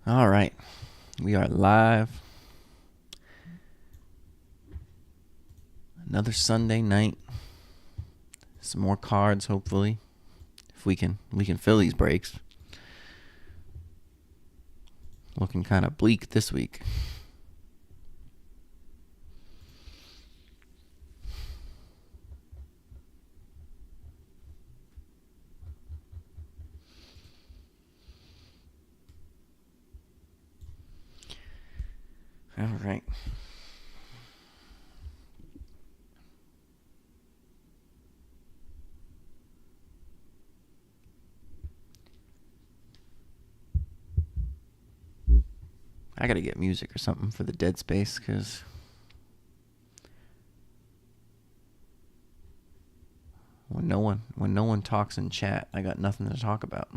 All right, we are live. Another Sunday night. Some more cards, hopefully. If we can fill these breaks. Looking kind of bleak this week. All right. I gotta get music or something for the dead space, because when no one talks in chat, I got nothing to talk about.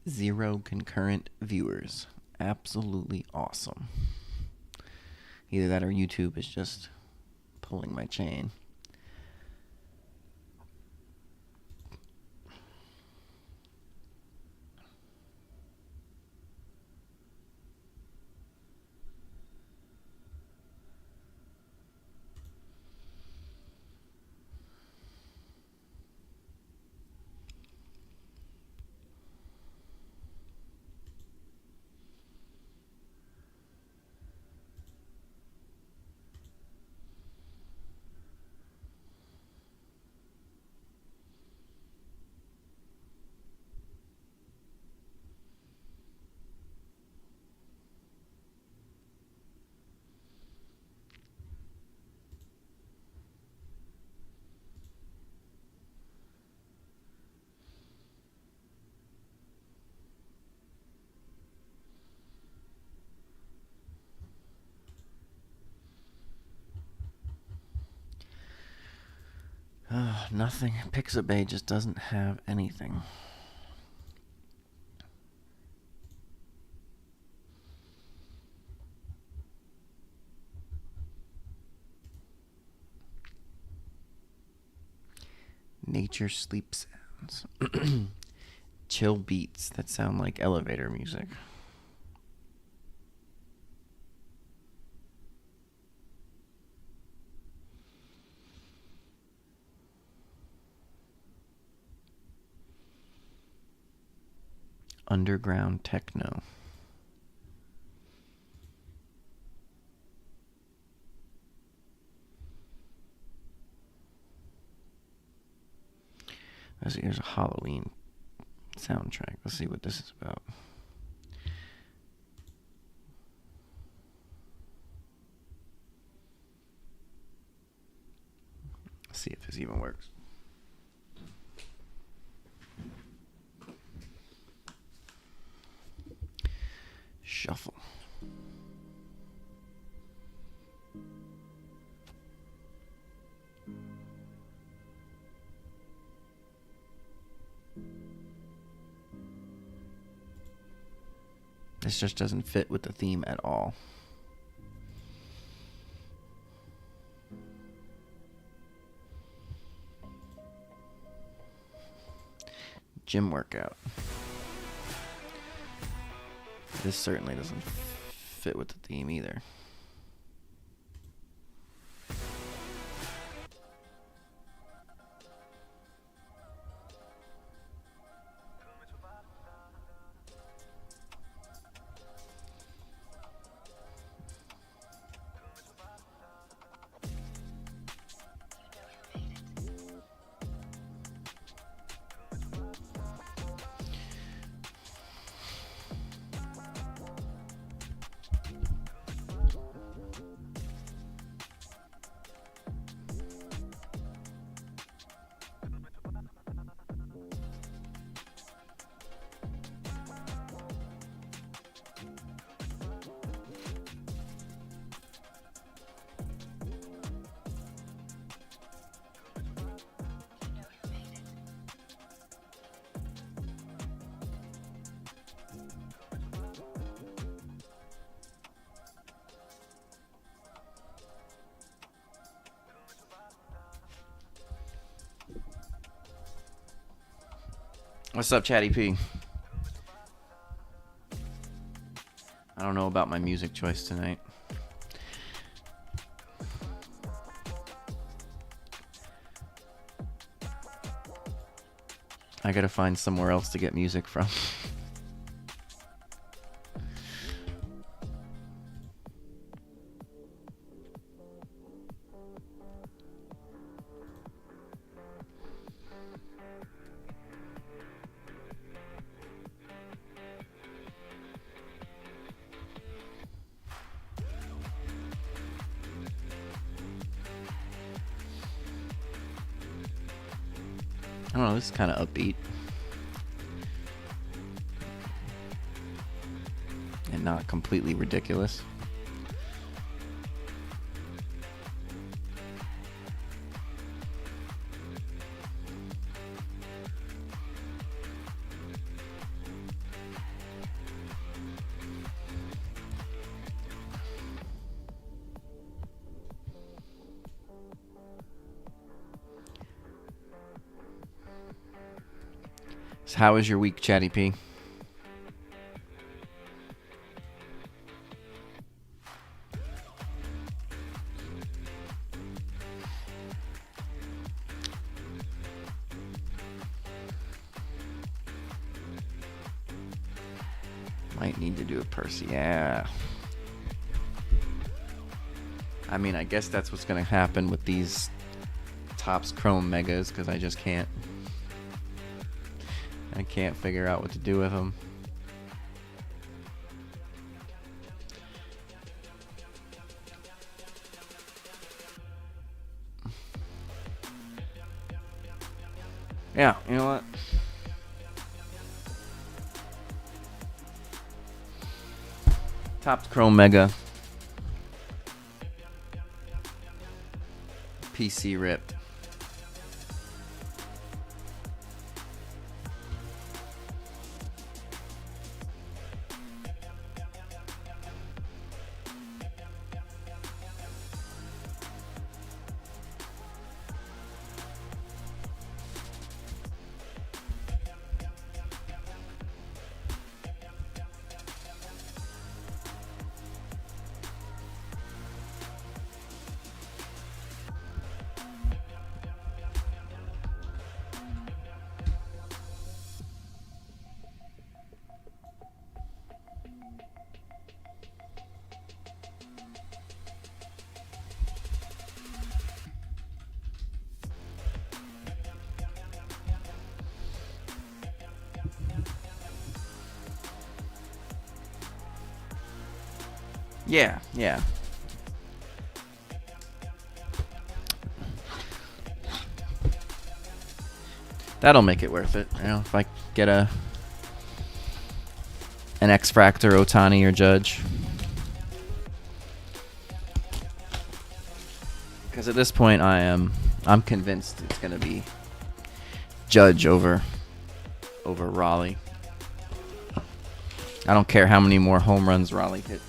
Zero concurrent viewers. Absolutely awesome. Either that or YouTube is just pulling my chain. Nothing. Pixabay just doesn't have anything. Nature sleep sounds. Chill beats that sound like elevator music. Underground techno. Here's a Halloween soundtrack. Let's see what this is about. Let's see if this even works. Shuffle. This just doesn't fit with the theme at all. Gym workout. This certainly doesn't fit with the theme either. What's up, Chatty P? I don't know about my music choice tonight. I gotta find somewhere else to get music from. I don't know, this is kind of upbeat. And not completely ridiculous. So how was your week, Chatty P? Might need to do a Percy, yeah. I mean, I guess that's what's going to happen with these Topps Chrome Megas, because I just can't. I can't figure out what to do with them. Yeah, you know what? Topps Chrome Mega. PC ripped. Yeah. That'll make it worth it. You know, if I get an X-Fractor, Otani, or Judge. Because at this point, I'm convinced it's gonna be Judge over Raleigh. I don't care how many more home runs Raleigh hits.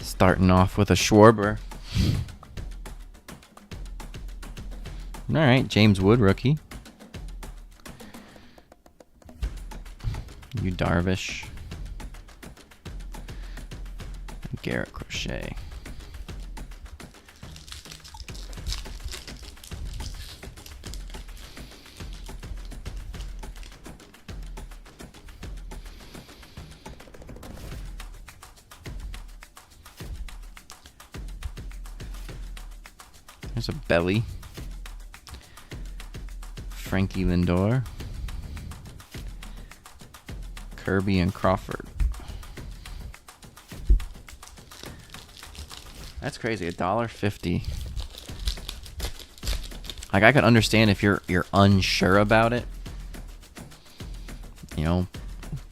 Starting off with a Schwarber. All right, James Wood, rookie. You Darvish. Garrett Crochet. There's a Belly. Frankie Lindor. Kirby and Crawford. That's crazy. $1.50. Like, I could understand if you're unsure about it. You know,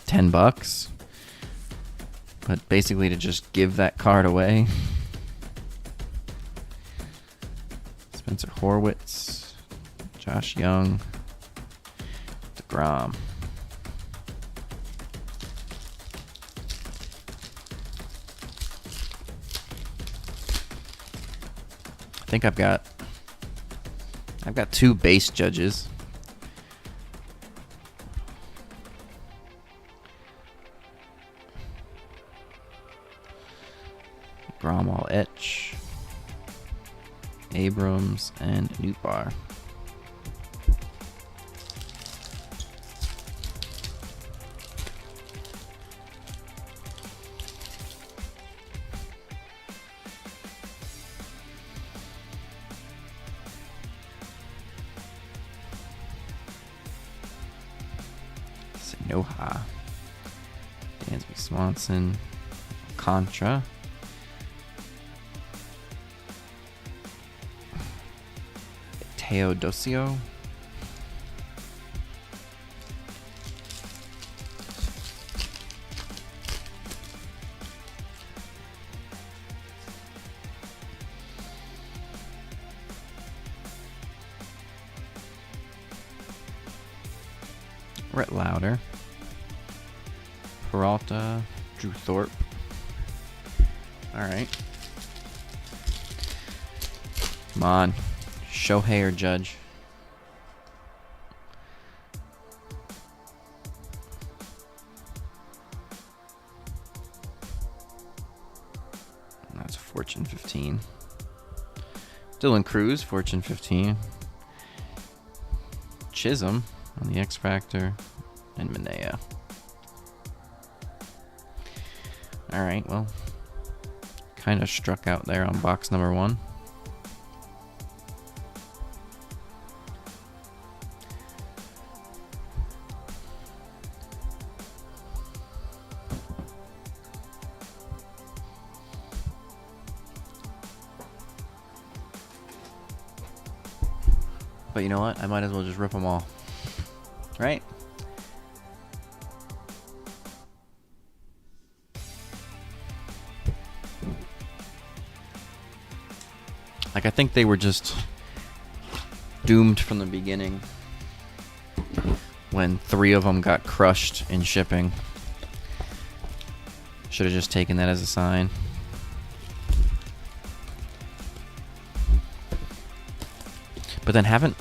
$10. But basically to just give that card away. Spencer Horwitz, Josh Young, DeGrom. I think I've got 2 base judges. Gromwall Etch, Abrams, and Newtbar. Noha, Dansby Swanson, Contra, Teodosio, Rhett Lauder, Peralta, Drew Thorpe. All right. Come on. Shohei or Judge. That's a Fortune 15. Dylan Cruz, Fortune 15. Chisholm on the X Factor. And Minea. All right, well, kind of struck out there on box number 1. But you know what? I might as well just rip them all. Right? Like, I think they were just doomed from the beginning when 3 of them got crushed in shipping. Should have just taken that as a sign. But then haven't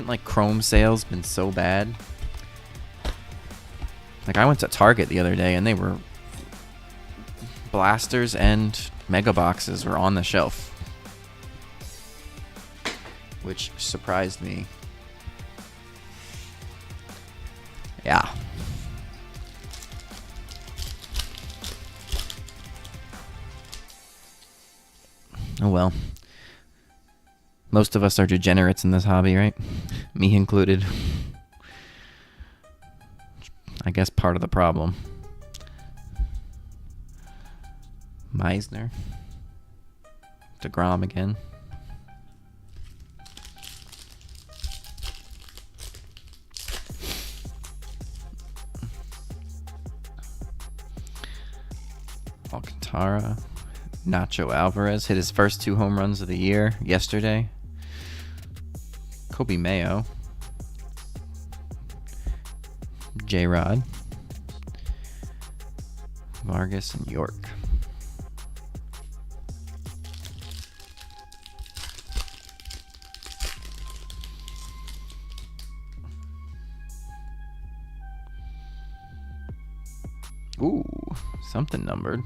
like Chrome sales been so bad? Like, I went to Target the other day and they were blasters and mega boxes were on the shelf, which surprised me. Yeah. Oh well. Most of us are degenerates in this hobby, right? Me included. I guess part of the problem. Meisner. DeGrom again. Alcantara. Nacho Alvarez hit his first 2 home runs of the year yesterday. Kobe Mayo. J-Rod. Vargas and York. Ooh, something numbered.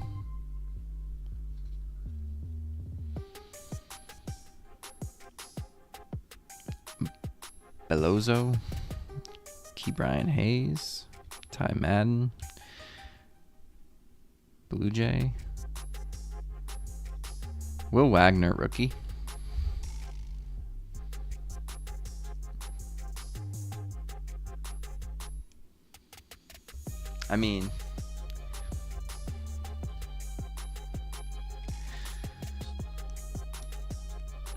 Belozo, Key Brian Hayes, Ty Madden, Blue Jay, Will Wagner, rookie. I mean,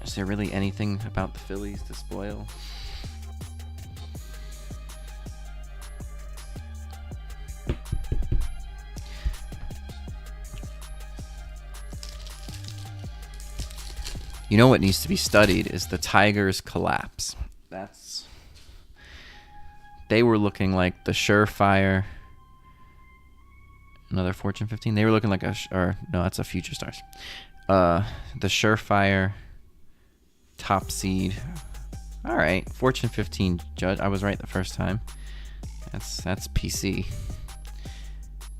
is there really anything about the Phillies to spoil? You know what needs to be studied is the Tigers' collapse. They were looking like the surefire. Another Fortune 15. They were looking like no, that's a Future Stars. The Surefire top seed. All right, Fortune 15 Judge. I was right the first time. That's PC.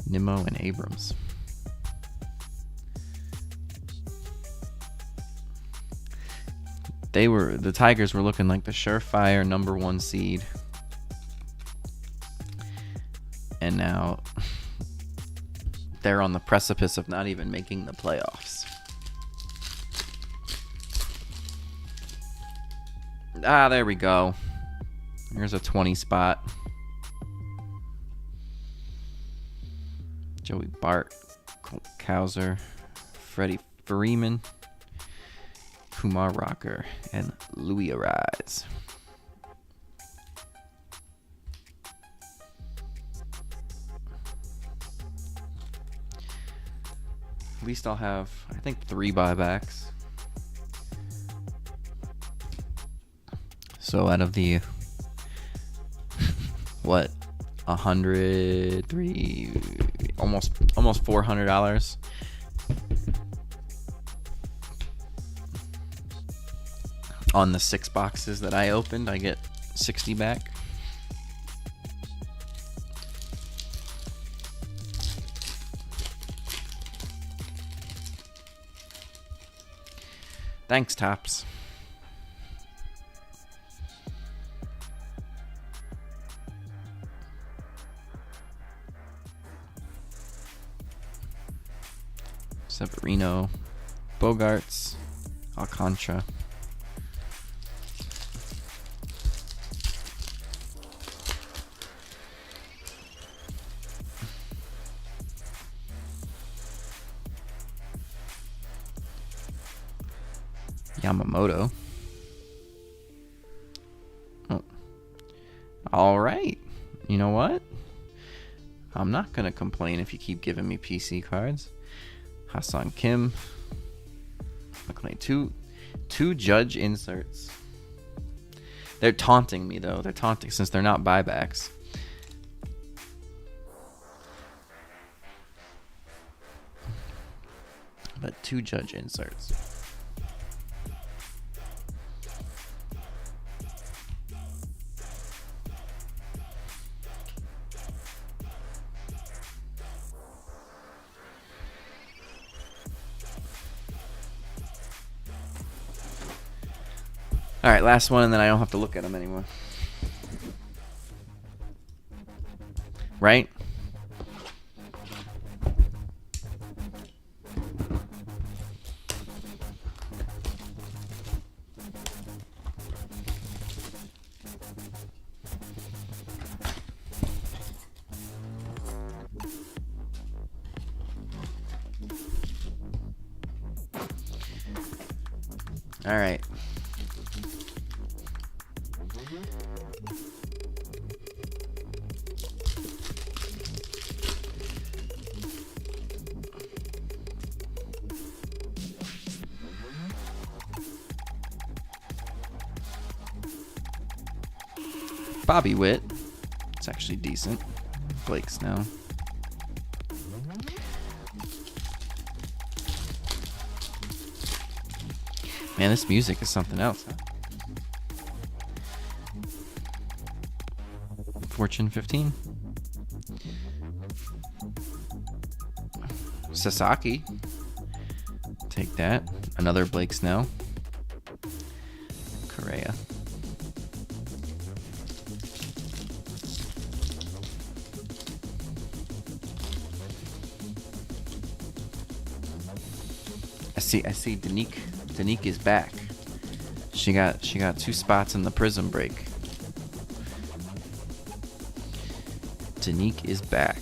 Nimmo and Abrams. The Tigers were looking like the surefire #1 seed. And now they're on the precipice of not even making the playoffs. There we go. Here's a 20 spot. Joey Bart, Colt Kowser, Freddie Freeman, Kumar Rocker, and Louis Arise. At least I'll have, I think, 3 buybacks. So out of the, what, 103, almost $400. On the 6 boxes that I opened, I get 60 back. Thanks, Tops. Severino, Bogarts, Alcantara. Yamamoto. Oh. All right. You know what? I'm not going to complain if you keep giving me PC cards. Hassan Kim. Okay, two Judge inserts. They're taunting me, though. They're taunting since they're not buybacks. But 2 Judge inserts. All right, last one, and then I don't have to look at them anymore. Right? All right. Bobby Witt. It's actually decent. Blake Snell. Man, this music is something else, huh? Fortune 15. Sasaki. Take that. Another Blake Snell. Correa. I see Danique is back. She got 2 spots in the Prizm break. Danique is back.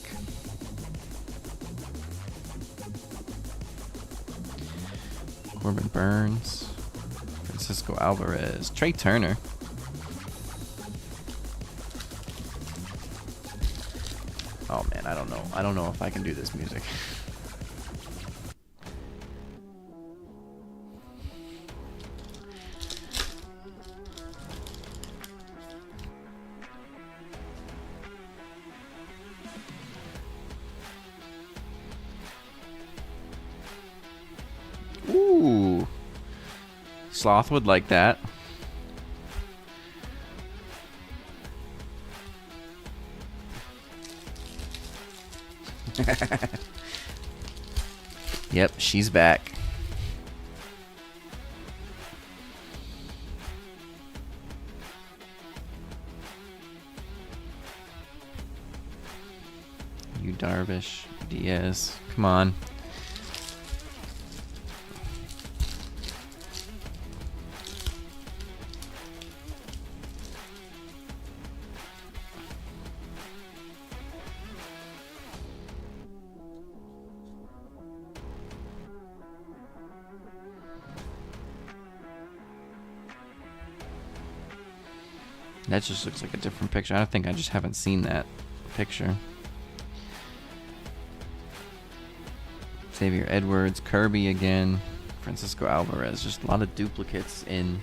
Corbin Burns, Francisco Alvarez, Trey Turner. Oh man, I don't know if I can do this music. Sloth would like that. Yep, she's back. You Darvish, Diaz, come on. That just looks like a different picture. I think I just haven't seen that picture. Xavier Edwards, Kirby again, Francisco Alvarez. Just a lot of duplicates in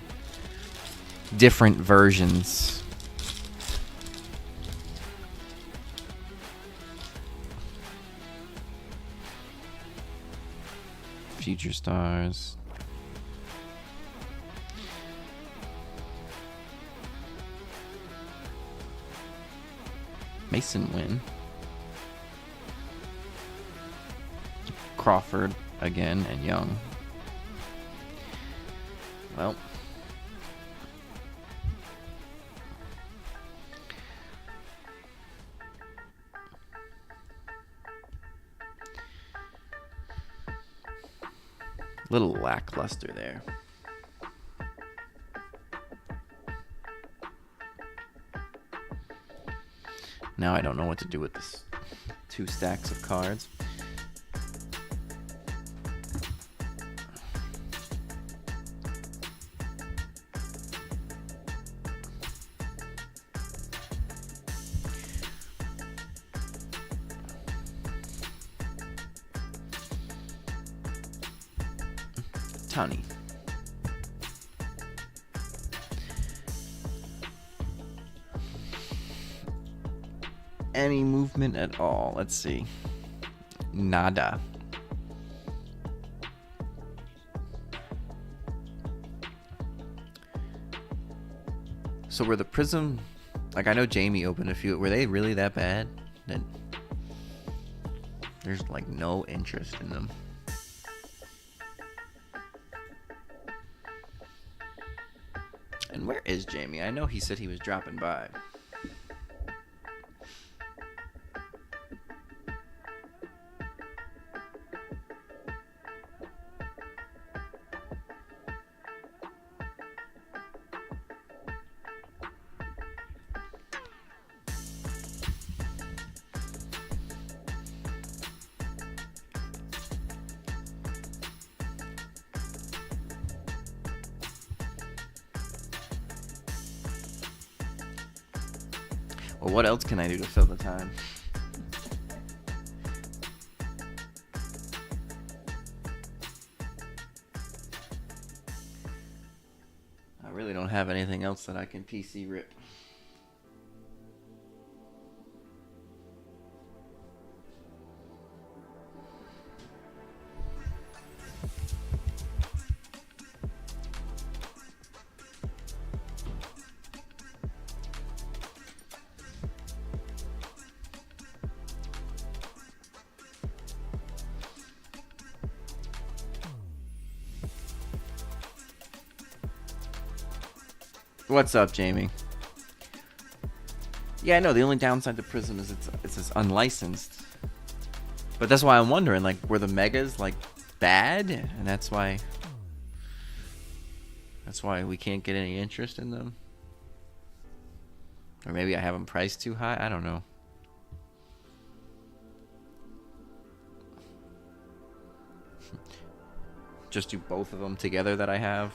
different versions. Future Stars. Mason Wynn. Crawford again and Young. Well, little lackluster there. Now I don't know what to do with this 2 stacks of cards. Tony. Any movement at all? Let's see. Nada. So were the Prizm, like I know Jamie opened a few, were they really that bad? That there's like no interest in them. And where is Jamie? I know he said he was dropping by. Well, what else can I do to fill the time? I really don't have anything else that I can PC rip. What's up, Jamie? Yeah, I know. The only downside to Prizm is it's unlicensed. But that's why I'm wondering, like, were the megas like bad, and that's why we can't get any interest in them. Or maybe I have them priced too high. I don't know. Just do both of them together that I have.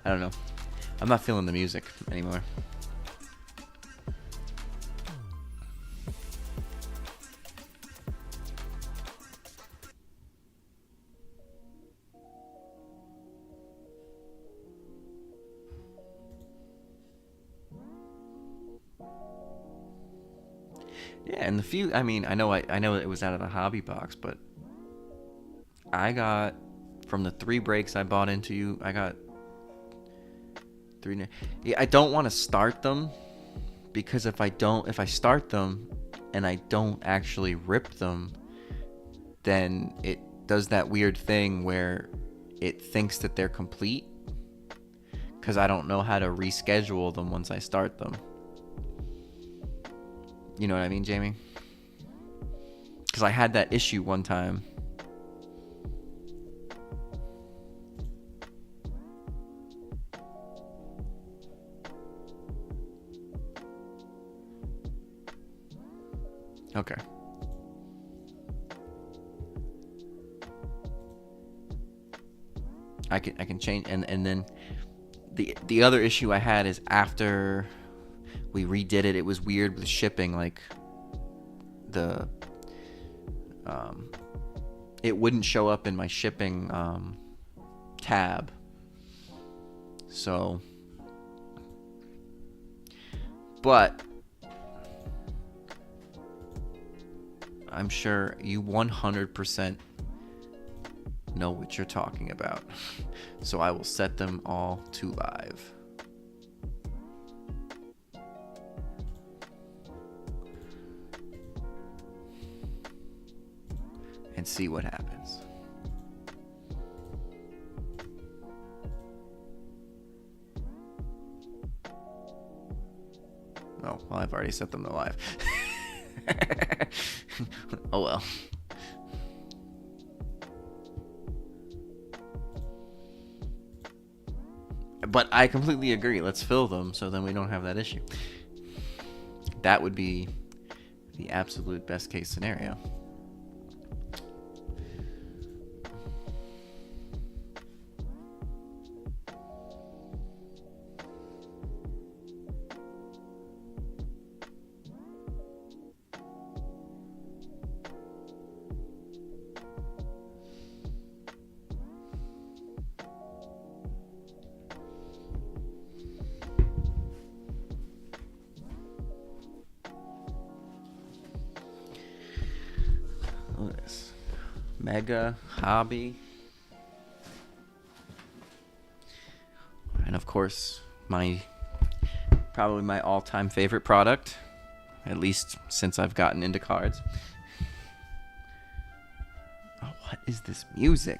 I don't know. I'm not feeling the music anymore. Yeah, and the few, I mean, I know it was out of the hobby box, but I got from the 3 breaks I bought into you, I got 3. Yeah, I don't want to start them because if I start them and I don't actually rip them, then it does that weird thing where it thinks that they're complete because I don't know how to reschedule them once I start them. You know what I mean, Jamie? Because I had that issue one time. Okay. I can change, and then the other issue I had is after we redid it, it was weird with shipping. Like the it wouldn't show up in my shipping tab. So, but I'm sure you 100% know what you're talking about. So I will set them all to live. And see what happens. Oh, well, I've already set them to live. Oh well. But I completely agree. Let's fill them so then we don't have that issue. That would be the absolute best case scenario. Look at this. Mega Hobby. And of course, probably my all-time favorite product, at least since I've gotten into cards. Oh, what is this music?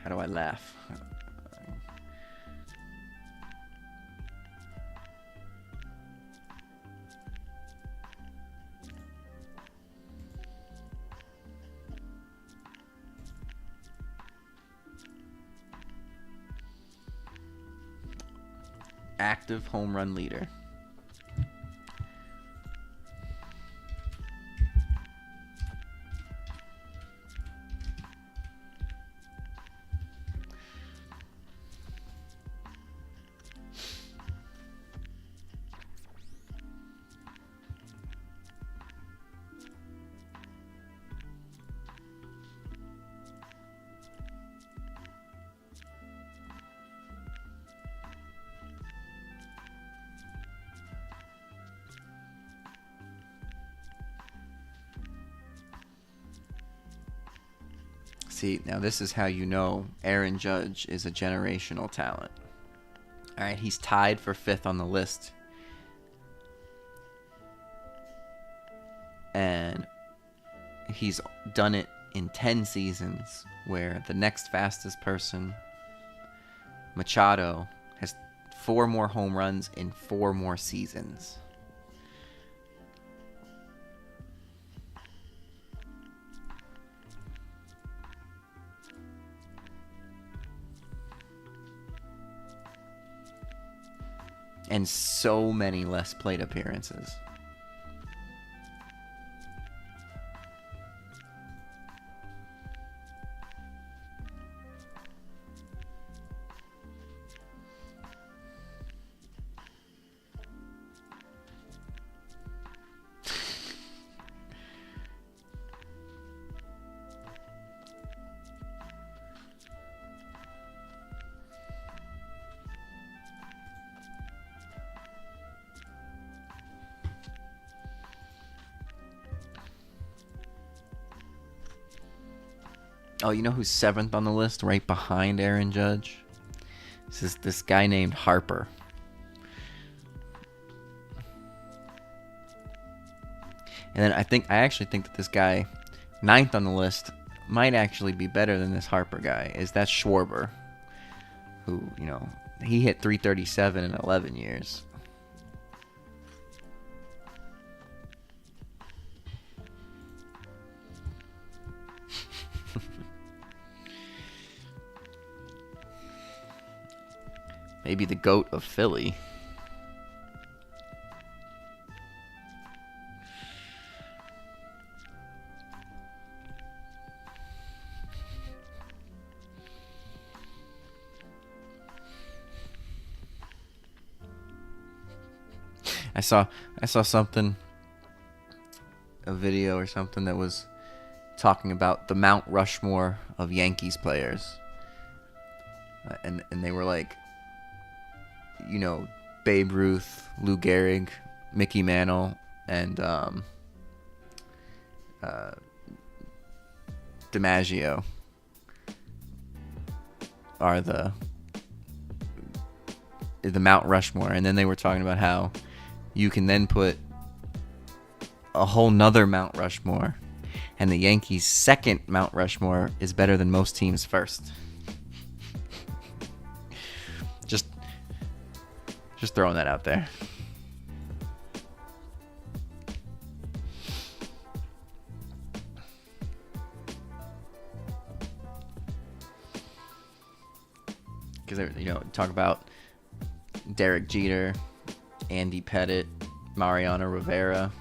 How do I laugh? Active home run leader. See, now this is how you know Aaron Judge is a generational talent. All right, he's tied for 5th on the list. And he's done it in 10 seasons, where the next fastest person, Machado, has 4 more home runs in 4 more seasons. And so many less plate appearances. Oh, you know who's 7th on the list, right behind Aaron Judge? This guy named Harper. And then I actually think that this guy, 9th on the list, might actually be better than this Harper guy. That's Schwarber, who, you know, he hit 337 in 11 years. Maybe the GOAT of Philly. I saw something, a video or something that was talking about the Mount Rushmore of Yankees players, and they were like, you know, Babe Ruth, Lou Gehrig, Mickey Mantle, and DiMaggio are the Mount Rushmore. And then they were talking about how you can then put a whole nother Mount Rushmore, and the Yankees' second Mount Rushmore is better than most teams' first. Just throwing that out there. Because, you know, talk about Derek Jeter, Andy Pettitte, Mariano Rivera.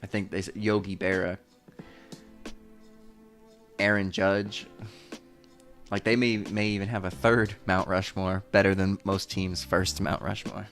I think they said Yogi Berra, Aaron Judge. Like, they may even have a third Mount Rushmore better than most teams' first Mount Rushmore.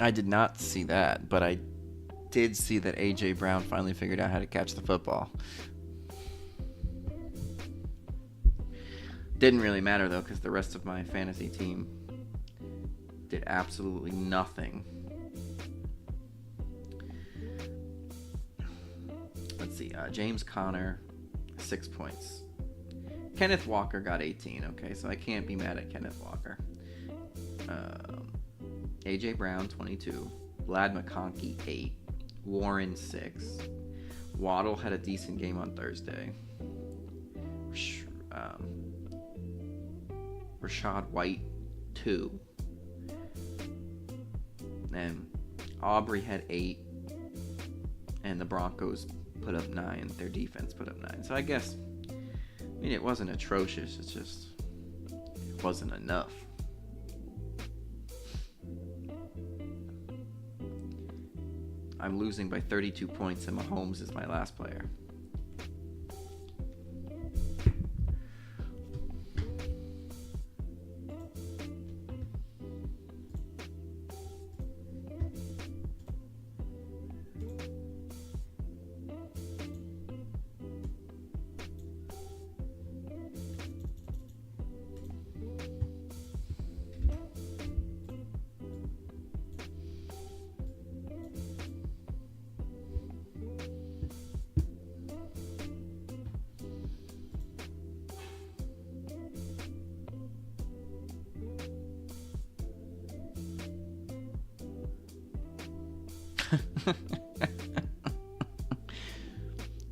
I did not see that, but I did see that A.J. Brown finally figured out how to catch the football. Didn't really matter, though, because the rest of my fantasy team did absolutely nothing. Let's see. James Conner, 6 points. Kenneth Walker got 18. Okay, so I can't be mad at Kenneth Walker. A.J. Brown, 22. Vlad McConkey, 8. Warren, 6. Waddle had a decent game on Thursday. Rashad White, 2. And Aubrey had 8. And the Broncos put up 9. Their defense put up 9. So I guess, I mean, it wasn't atrocious. It's just, it wasn't enough. I'm losing by 32 points, and Mahomes is my last player.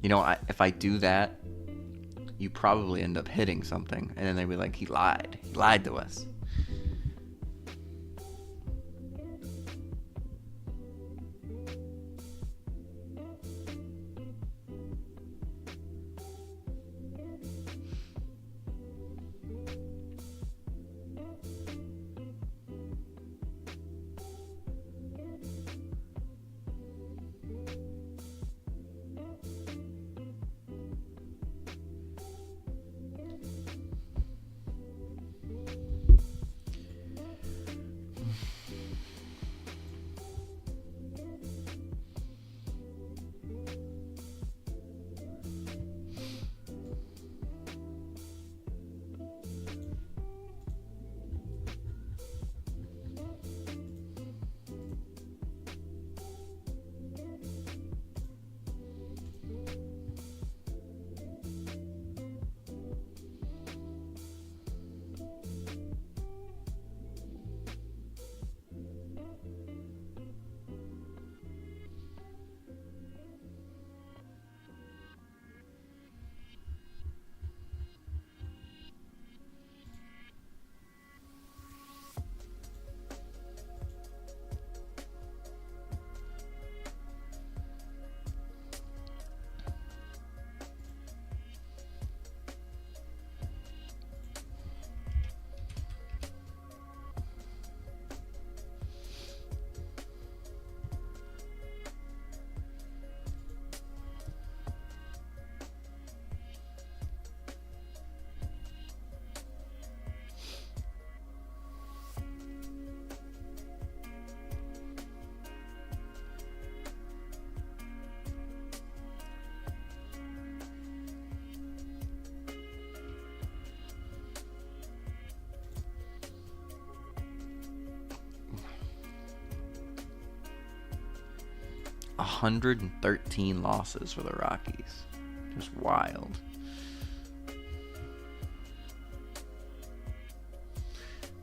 You know, if I do that, you probably end up hitting something, and then they'd be like, he lied. He lied to us. $113 losses for the Rockies. Just wild.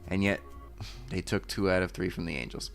And yet, they took 2 out of 3 from the Angels.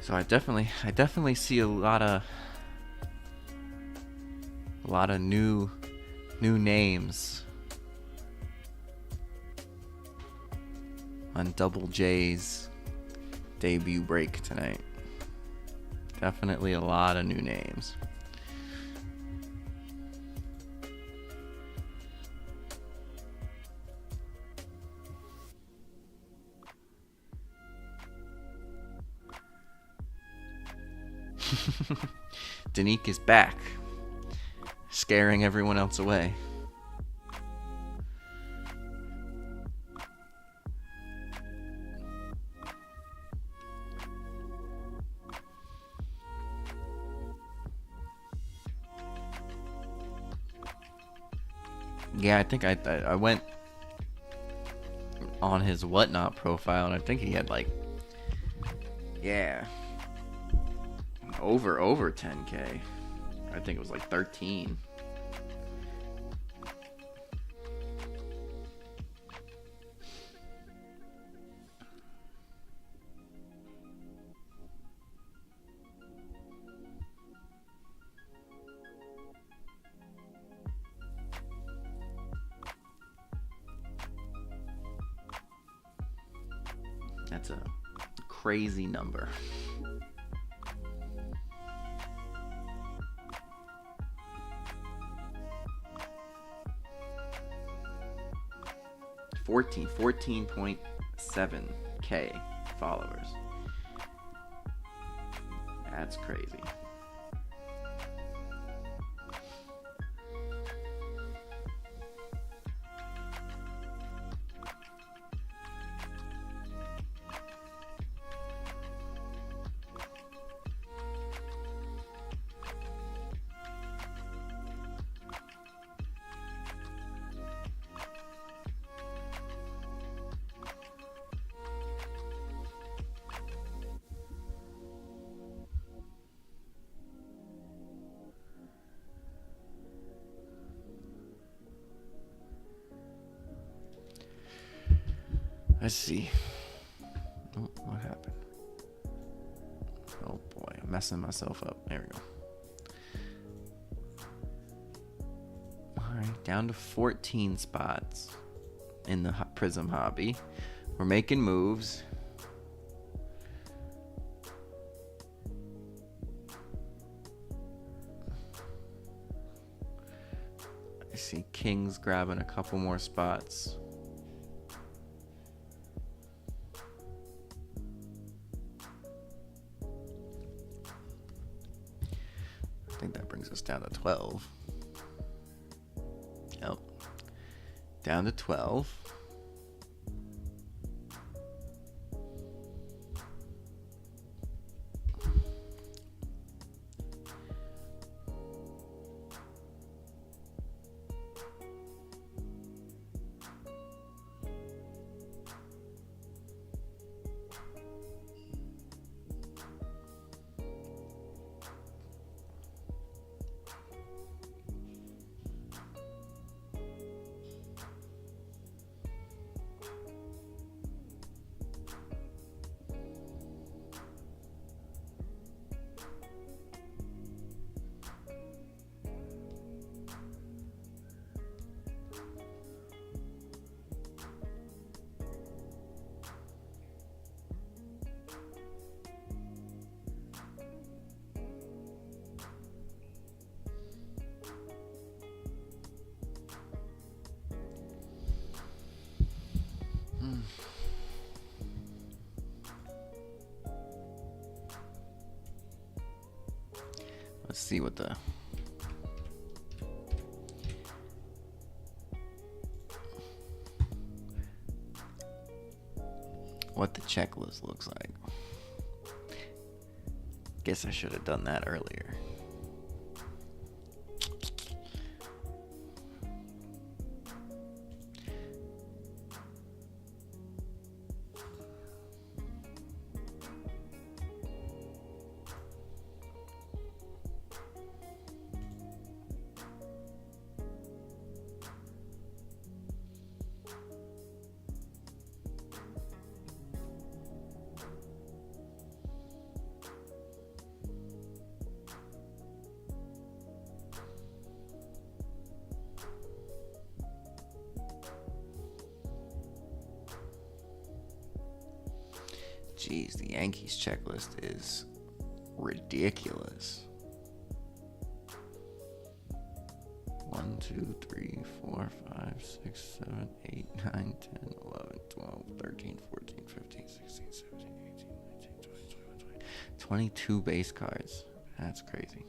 So I definitely see a lot of new names on Double J's debut break tonight. Definitely a lot of new names. Danique is back, scaring everyone else away. Yeah, I think I went on his Whatnot profile, and I think he had like, yeah, over 10K. I think it was like 13. That's a crazy number. $14.7K followers. That's crazy. Let's see. Oh, what happened? Oh boy, I'm messing myself up. There we go. Alright, down to 14 spots in the Prizm hobby. We're making moves. I see Kings grabbing a couple more spots. I think that brings us down to 12. Yep. Down to 12. Let's see what the checklist looks like. Guess I should have done that earlier. Jeez, the Yankees checklist is ridiculous. 1, 2, 3, 4, 5, 6, 7, 8, 9, 10, 11, 12, 13, 14, 15, 16, 17, 18, 19, 20, 21, 22. 22 base cards. That's crazy.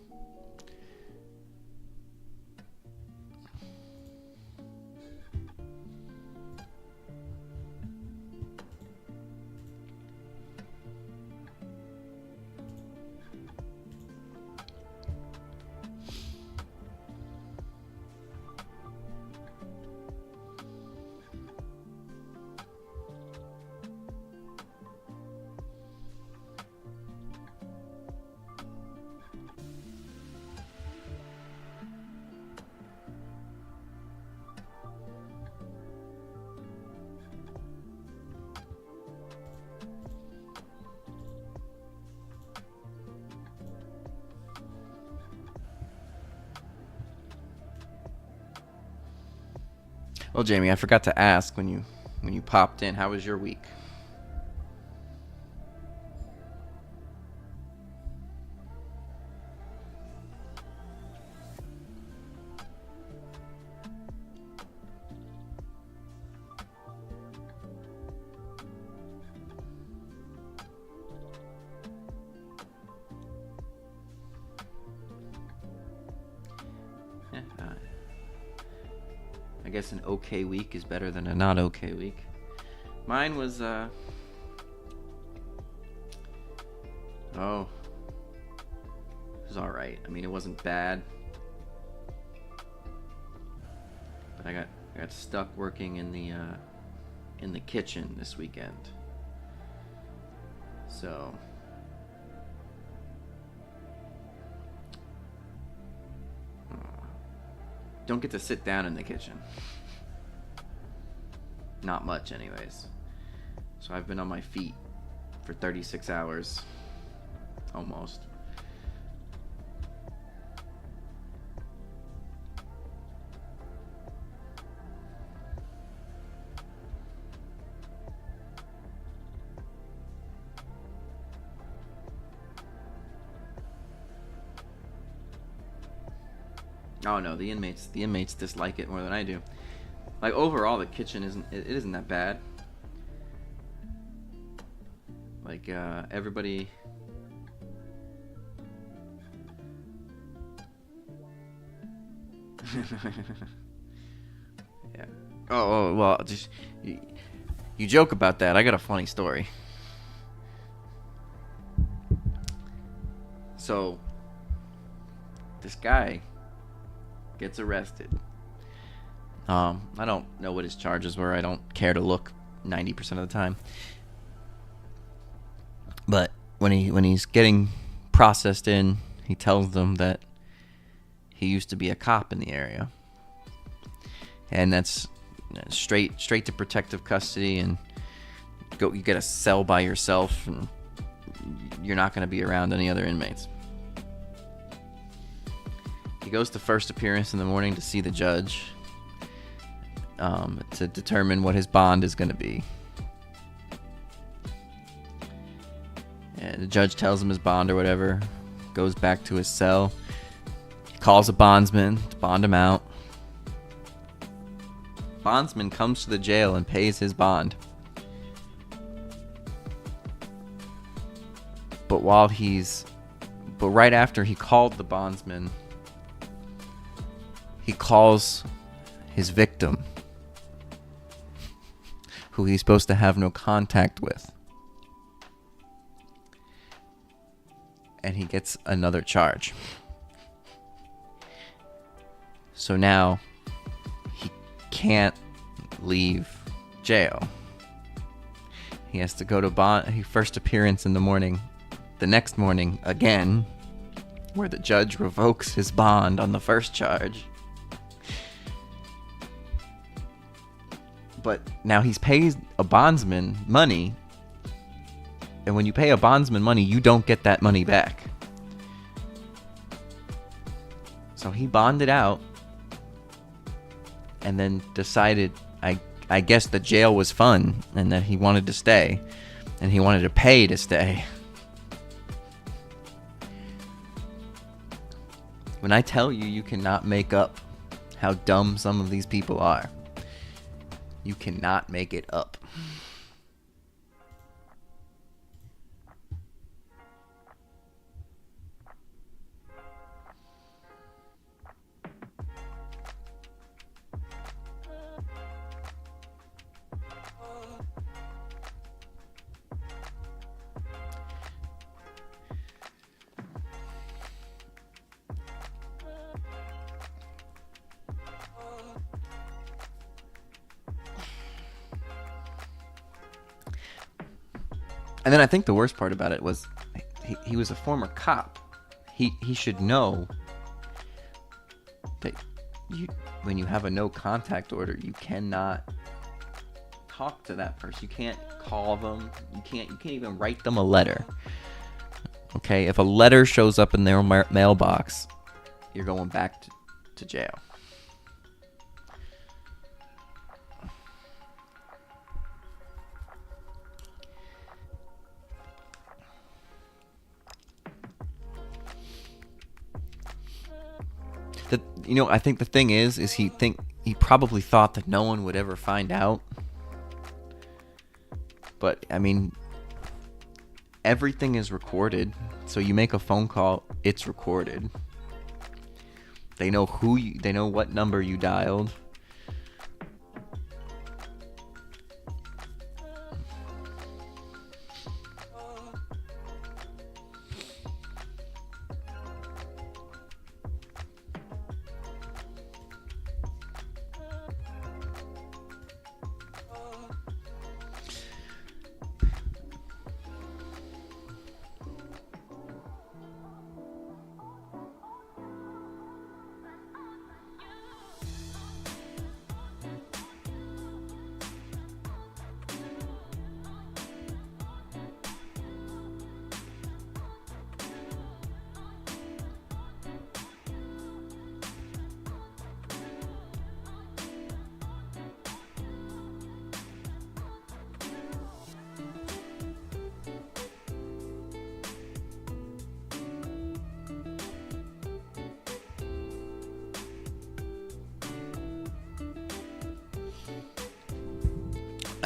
Well, Jamie, I forgot to ask when you popped in, how was your week? I guess an okay week is better than a not okay week. Mine was, it was alright. I mean, it wasn't bad. But I got stuck working in the kitchen this weekend. So don't get to sit down in the kitchen. Not much anyways. So I've been on my feet for 36 hours. Almost. Oh no, the inmates dislike it more than I do. Like overall, the kitchen isn't that bad. Like everybody. Yeah. Oh well, just you joke about that. I got a funny story. So this guy gets arrested. I don't know what his charges were. I don't care to look 90% of the time. But when he's getting processed in, he tells them that he used to be a cop in the area. And that's straight to protective custody, and you get a cell by yourself, and you're not going to be around any other inmates. He goes to first appearance in the morning to see the judge to determine what his bond is going to be. And the judge tells him his bond or whatever, goes back to his cell. He calls a bondsman to bond him out. Bondsman comes to the jail and pays his bond. But right after he called the bondsman, he calls his victim, who he's supposed to have no contact with. And he gets another charge. So now he can't leave jail. He has to go to first appearance in the morning, the next morning again, where the judge revokes his bond on the first charge. But now he's paid a bondsman money, and when you pay a bondsman money, you don't get that money back. So he bonded out, and then decided, I guess the jail was fun, and that he wanted to stay, and he wanted to pay to stay. When I tell you, you cannot make up how dumb some of these people are. You cannot make it up. And then I think the worst part about it was he was a former cop. He should know that when you have a no contact order, you cannot talk to that person. You can't call them. You can't even write them a letter. Okay, if a letter shows up in their mailbox, you're going back to jail. I think the thing is he probably thought that no one would ever find out. But I mean, everything is recorded. So you make a phone call, it's recorded. They know they know what number you dialed.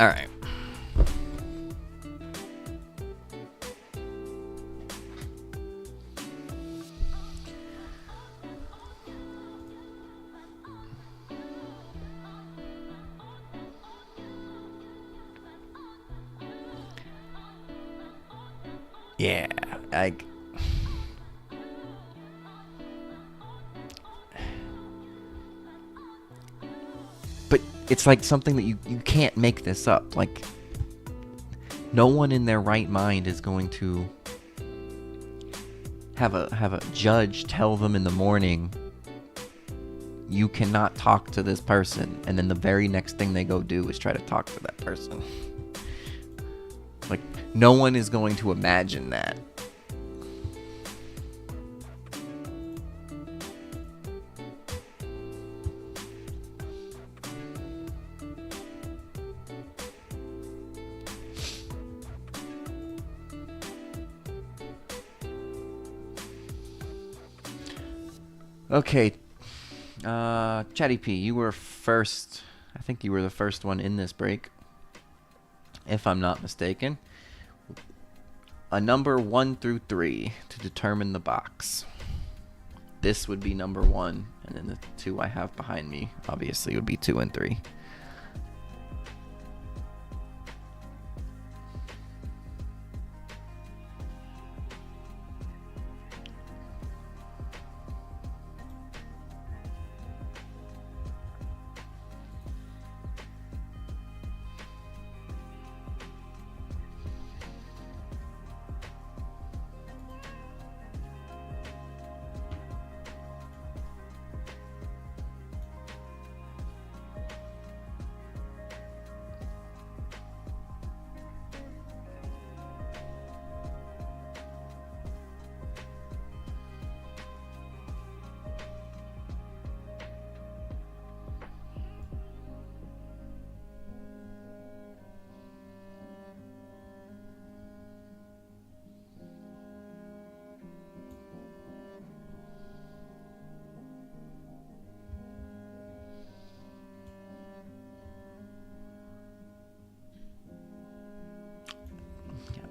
All right. Yeah, but it's like something that you can't make this up. Like, no one in their right mind is going to have a judge tell them in the morning, you cannot talk to this person, and then the very next thing they go do is try to talk to that person. Like, no one is going to imagine that. Okay, Chatty P, you were first. I think you were the first one in this break, if I'm not mistaken. A number 1 through 3 to determine the box. This would be number 1, and then the 2 I have behind me, obviously, would be 2 and 3.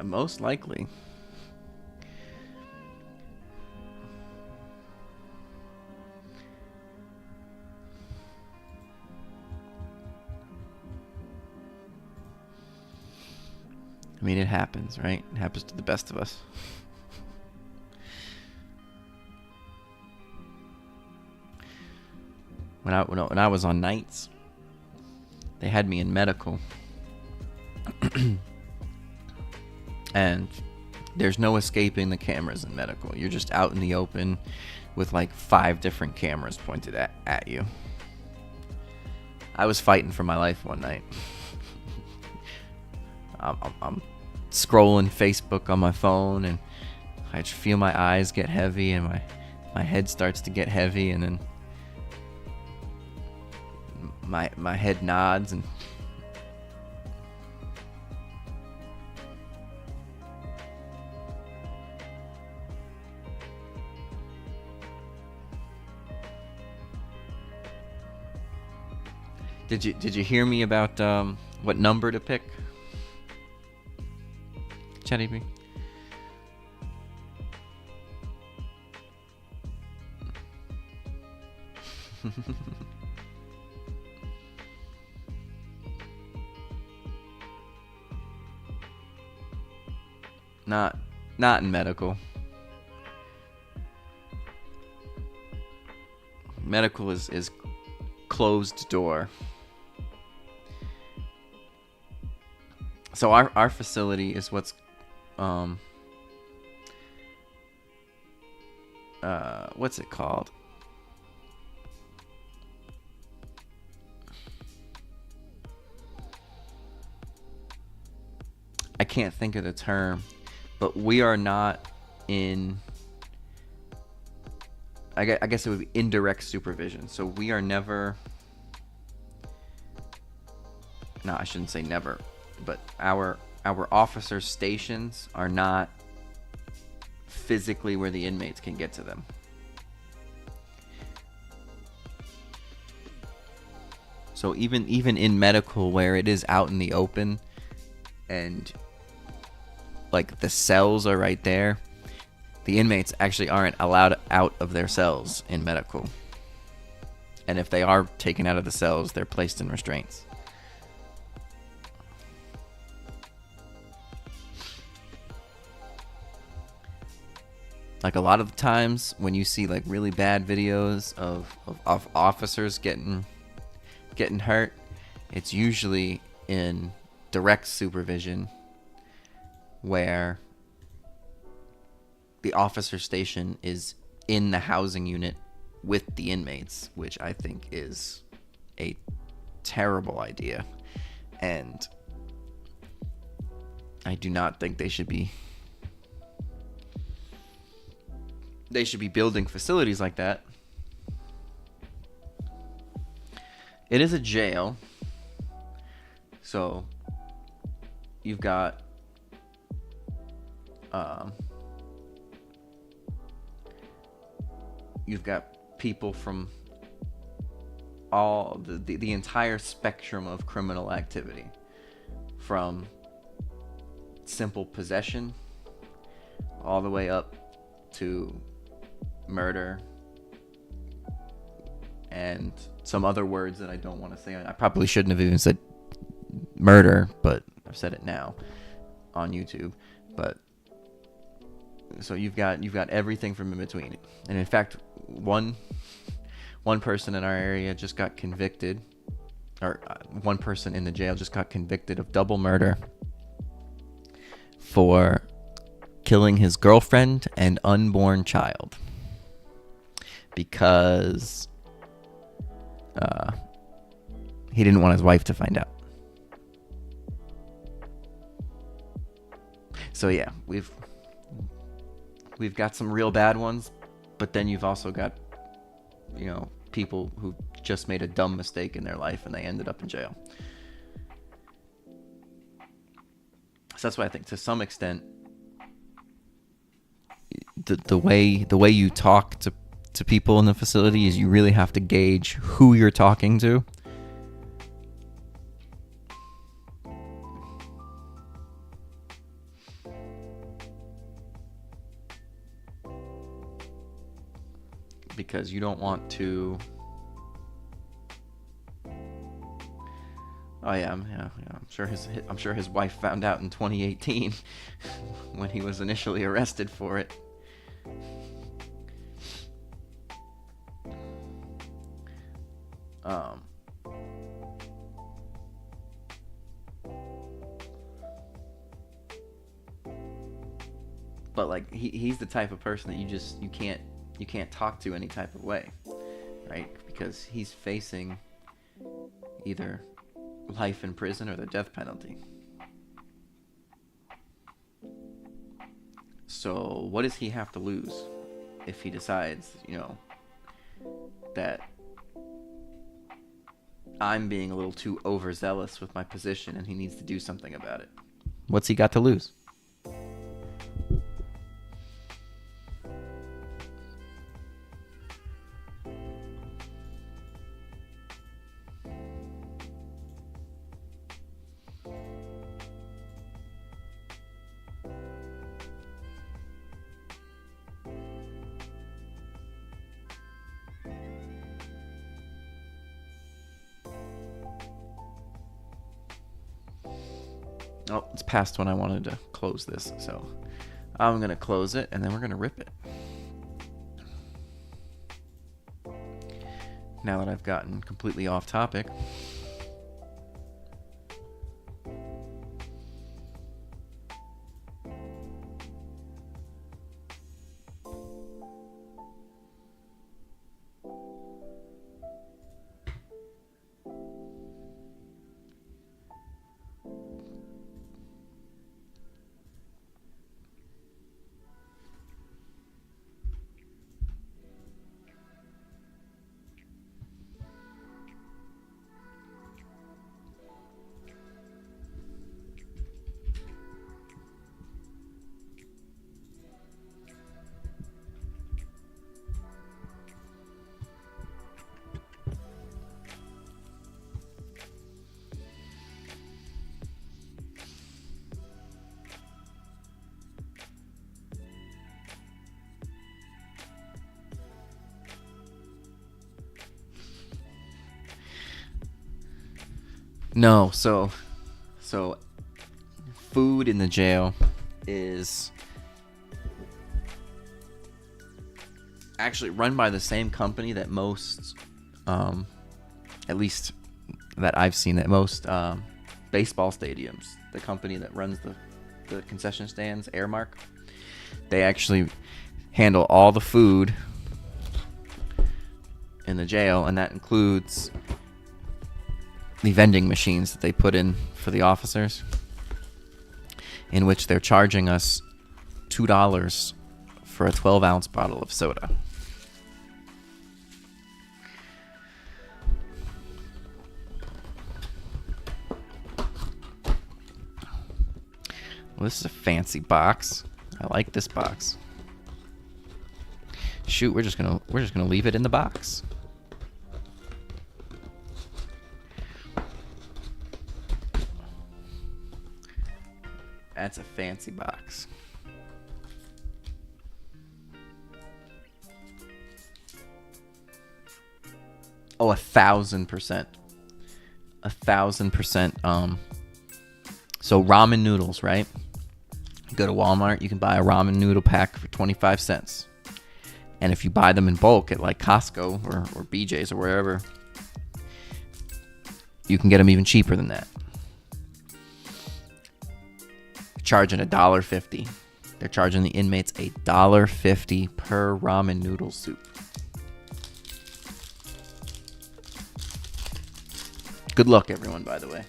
Most likely. I mean, it happens, right? It happens to the best of us. When I was on nights, they had me in medical. And there's no escaping the cameras in medical. You're just out in the open with like 5 different cameras pointed at you. I was fighting for my life one night. I'm scrolling Facebook on my phone, and I just feel my eyes get heavy, and my head starts to get heavy, and then my head nods, and Did you hear me about what number to pick? Chatty B? Not in medical. Medical is closed door. So our facility is what's what's it called? I can't think of the term, but we are not in, I guess it would be indirect supervision. So we are never, no, I shouldn't say never, but our officers' stations are not physically where the inmates can get to them. So even in medical, where it is out in the open and like the cells are right there, the inmates actually aren't allowed out of their cells in medical. And if they are taken out of the cells, they're placed in restraints. Like a lot of the times when you see like really bad videos of officers getting hurt, it's usually in direct supervision where the officer station is in the housing unit with the inmates, which I think is a terrible idea. And I do not think they should be building facilities like that. It is a jail, so you've got people from all the entire spectrum of criminal activity, from simple possession all the way up to murder and some other words that I don't want to say. I probably shouldn't have even said murder, but I've said it now on YouTube. But so you've got everything from in between. And in fact, one person in our area just got convicted, or one person in the jail just got convicted of double murder for killing his girlfriend and unborn child because he didn't want his wife to find out. So yeah, we've got some real bad ones, but then you've also got, people who just made a dumb mistake in their life and they ended up in jail. So that's why I think to some extent the way you talk to people in the facility is you really have to gauge who you're talking to. Because you don't want to. Oh yeah, I'm sure his wife found out in 2018 when he was initially arrested for it. But like he's the type of person that you can't talk to any type of way, right? Because he's facing either life in prison or the death penalty. So what does he have to lose if he decides, that I'm being a little too overzealous with my position and he needs to do something about it? What's he got to lose? Oh, it's past when I wanted to close this, so I'm going to close it, and then we're going to rip it. Now that I've gotten completely off topic. No, so food in the jail is actually run by the same company that most, at least that I've seen, that most baseball stadiums, the company that runs the concession stands, Airmark, they actually handle all the food in the jail, and that includes the vending machines that they put in for the officers, in which they're charging us $2 for a 12-ounce bottle of soda. Well, this is a fancy box. I like this box. Shoot, we're just gonna leave it in the box. That's a fancy box. Oh, 1,000%. 1,000%. So ramen noodles, right? You go to Walmart, you can buy a ramen noodle pack for 25 cents. And if you buy them in bulk at like Costco or BJ's or wherever, you can get them even cheaper than that. Charging $1.50. They're charging the inmates $1.50 per ramen noodle soup. Good luck, everyone, by the way.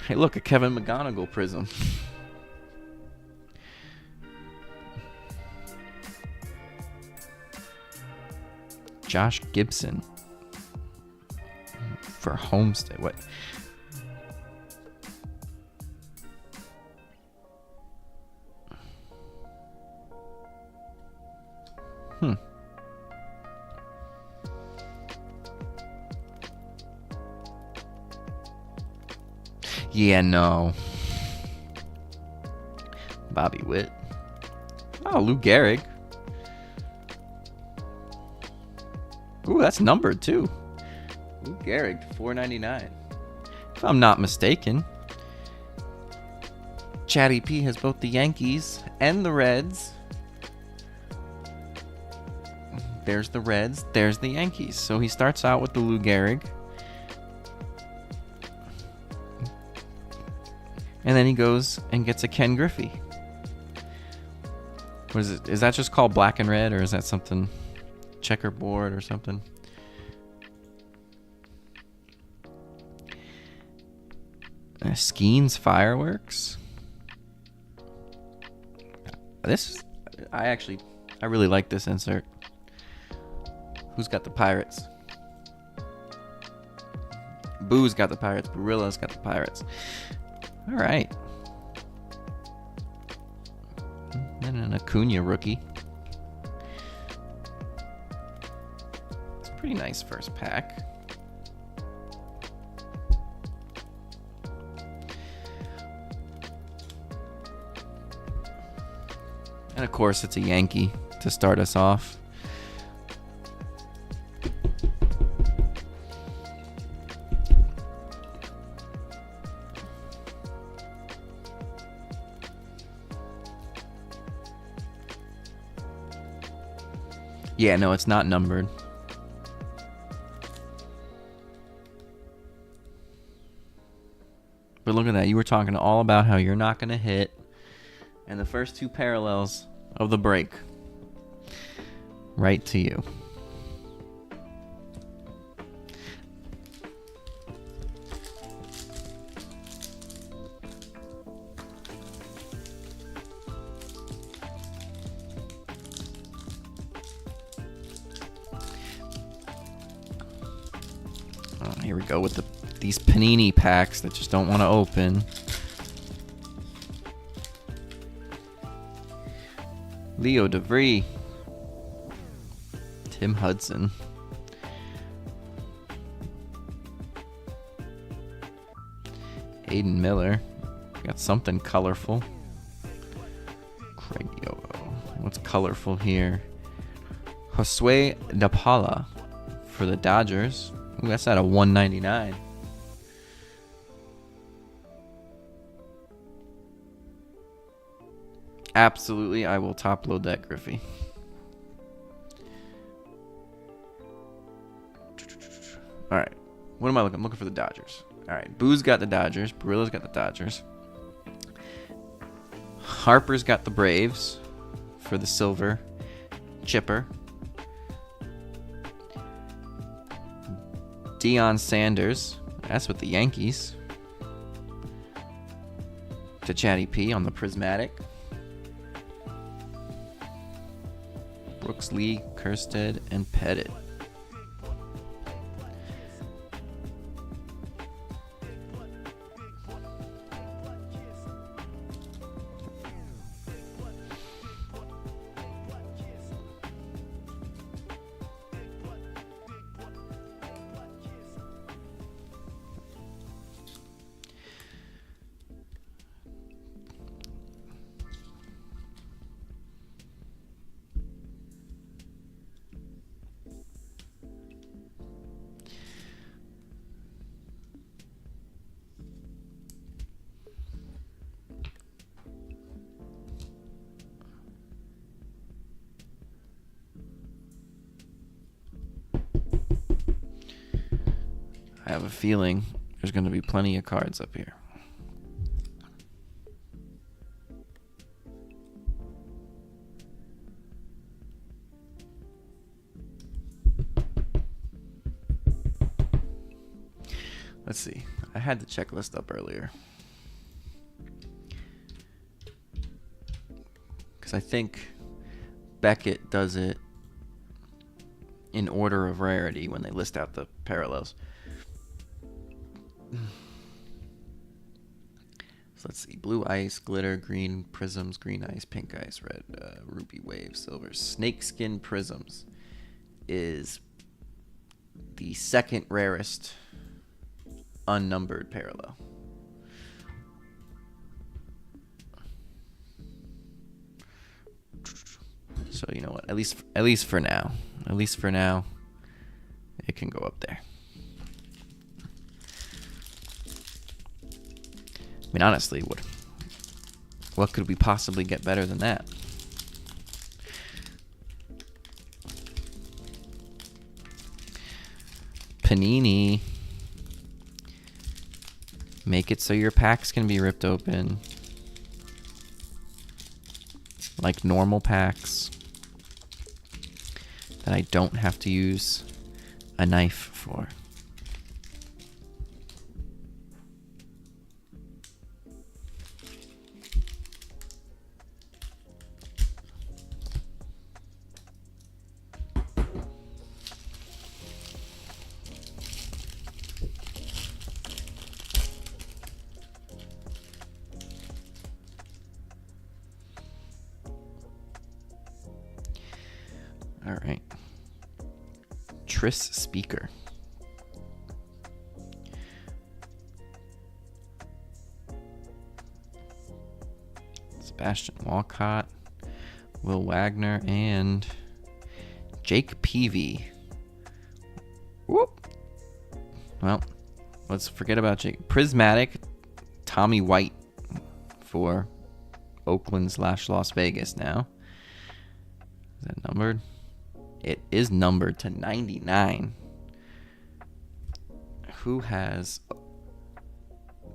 Hey, look, a Kevin McGonigal Prizm. Josh Gibson for Homestead. What? Yeah, no. Bobby Witt. Oh, Lou Gehrig. Ooh, that's numbered too. Lou Gehrig, $4.99. If I'm not mistaken, Chatty P has both the Yankees and the Reds. There's the Reds, there's the Yankees. So he starts out with the Lou Gehrig. And then he goes and gets a Ken Griffey. What is it? Is that just called black and red, or is that something checkerboard or something? Skeens Fireworks. I really like this insert. Who's got the Pirates? Boo's got the Pirates. Barilla's got the Pirates. All right. And an Acuna rookie. It's a pretty nice first pack. And of course, it's a Yankee to start us off. Yeah, no, it's not numbered. But look at that. You were talking all about how you're not going to hit. And the first two parallels of the break. Right to you. Here we go with these Panini packs that just don't want to open. Leo DeVree. Tim Hudson. Aiden Miller. Got something colorful. Craig Yoho. What's colorful here? Josue De Paula for the Dodgers. Ooh, that's at a 199. Absolutely, I will top load that Griffey. All right, what am I looking? I'm looking for the Dodgers. All right, Boo's got the Dodgers. Barilla's got the Dodgers. Harper's got the Braves for the silver. Chipper. Deion Sanders. That's with the Yankees. To Chatty P on the Prismatic. Brooks Lee, Kerstead, and Pettit. I have a feeling there's going to be plenty of cards up here. Let's see. I had the checklist up earlier. Because I think Beckett does it in order of rarity when they list out the parallels. So let's see. Blue ice, glitter, green prisms, green ice, pink ice, red, ruby wave, silver. Snakeskin prisms is the second rarest unnumbered parallel. So you know what? At least for now, it can go up there. I mean, honestly, what could we possibly get better than that? Panini. Make it so your packs can be ripped open like normal packs that I don't have to use a knife for. All right. Tris Speaker. Sebastian Walcott, Will Wagner, and Jake Peavy. Whoop. Well, let's forget about Jake. Prismatic, Tommy White for Oakland/Las Vegas now. Is that numbered? It is numbered to 99. Who has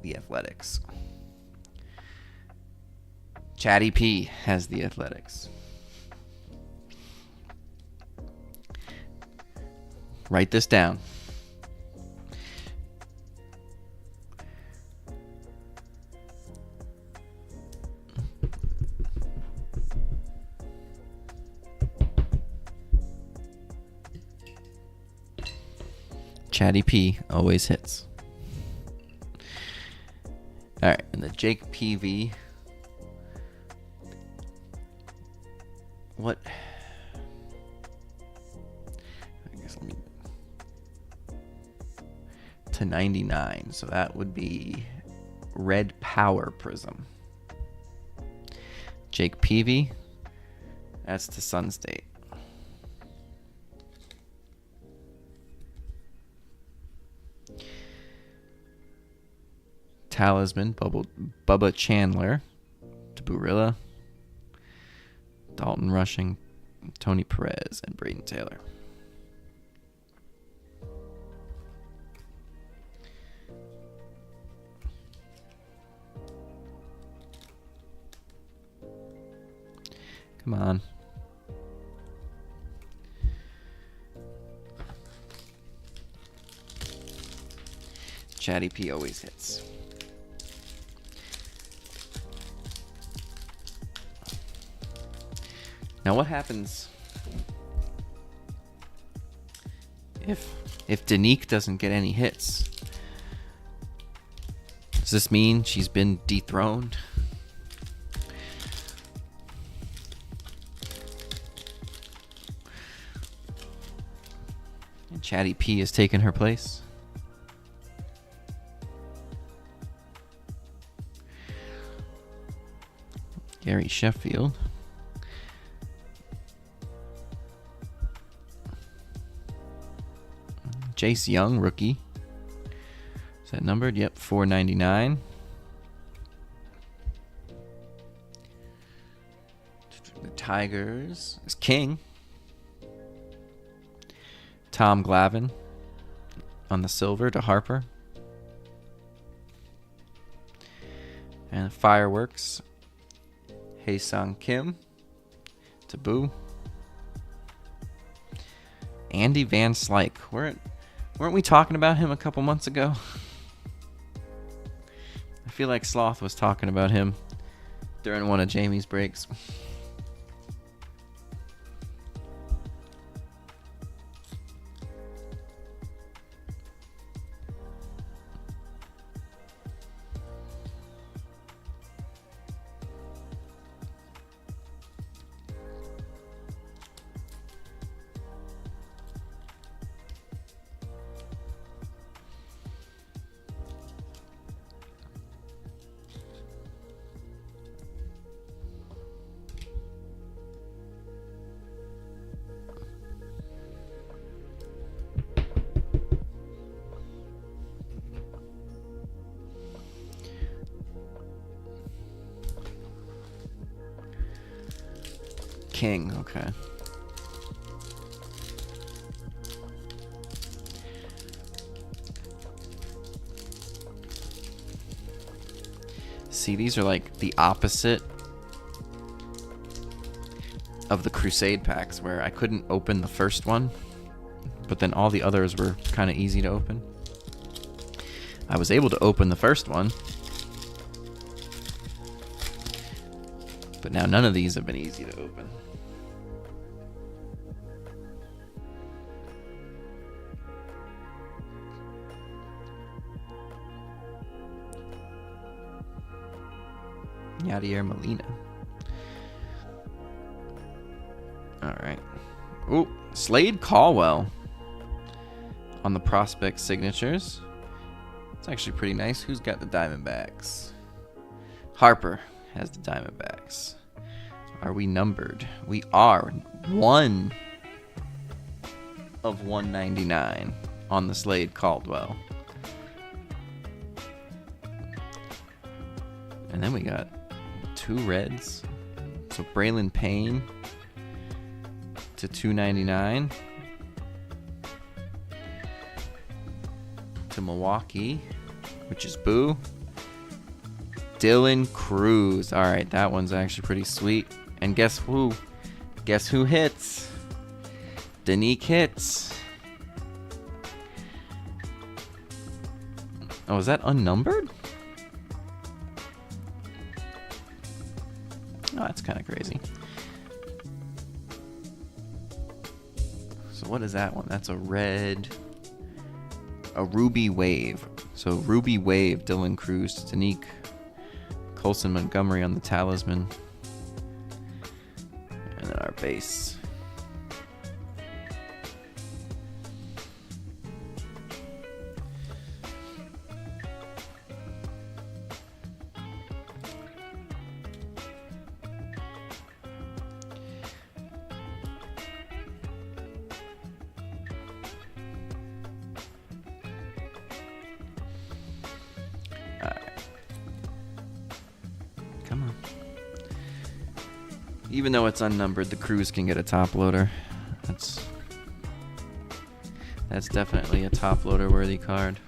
the Athletics? Chatty P has the Athletics. Write this down. Chatty P always hits. All right, and the Jake PV. What? I guess let me to 99. So that would be Red Power Prism. Jake PV. That's to SunState. Talisman, Bubba Chandler to Burilla, Dalton Rushing, Tony Perez, and Braden Taylor. Come on. Chatty P always hits. Now what happens if Danique doesn't get any hits? Does this mean she's been dethroned? And Chatty P has taken her place. Gary Sheffield. Jace Young, rookie. Is that numbered? Yep, 499. The Tigers is King. Tom Glavine on the silver to Harper. And the Fireworks, Hae-Sung Kim to Boo. Andy Van Slyke. Weren't we talking about him a couple months ago? I feel like Sloth was talking about him during one of Jamie's breaks. King, okay. See, these are like the opposite of the Crusade packs, where I couldn't open the first one, but then all the others were kind of easy to open. I was able to open the first one, but now none of these have been easy to open. Yadier Molina. All right. Ooh, Slade Caldwell on the prospect signatures. It's actually pretty nice. Who's got the Diamondbacks? Harper has the Diamondbacks. Are we numbered? We are. 1 of 199 on the Slade Caldwell. And then we got 2 reds. So Braylon Payne to 299 to Milwaukee, which is Boo. Dylan Cruz. All right, that one's actually pretty sweet. And guess who? Guess who hits? Danique hits. Oh, is that unnumbered? Oh, that's kind of crazy. So what is that one? That's a red, a Ruby Wave. So Ruby Wave, Dylan Cruz to Danique. Colson Montgomery on the Talisman. And then our base. Even though it's unnumbered, the Crews can get a top loader. That's definitely a top loader worthy card.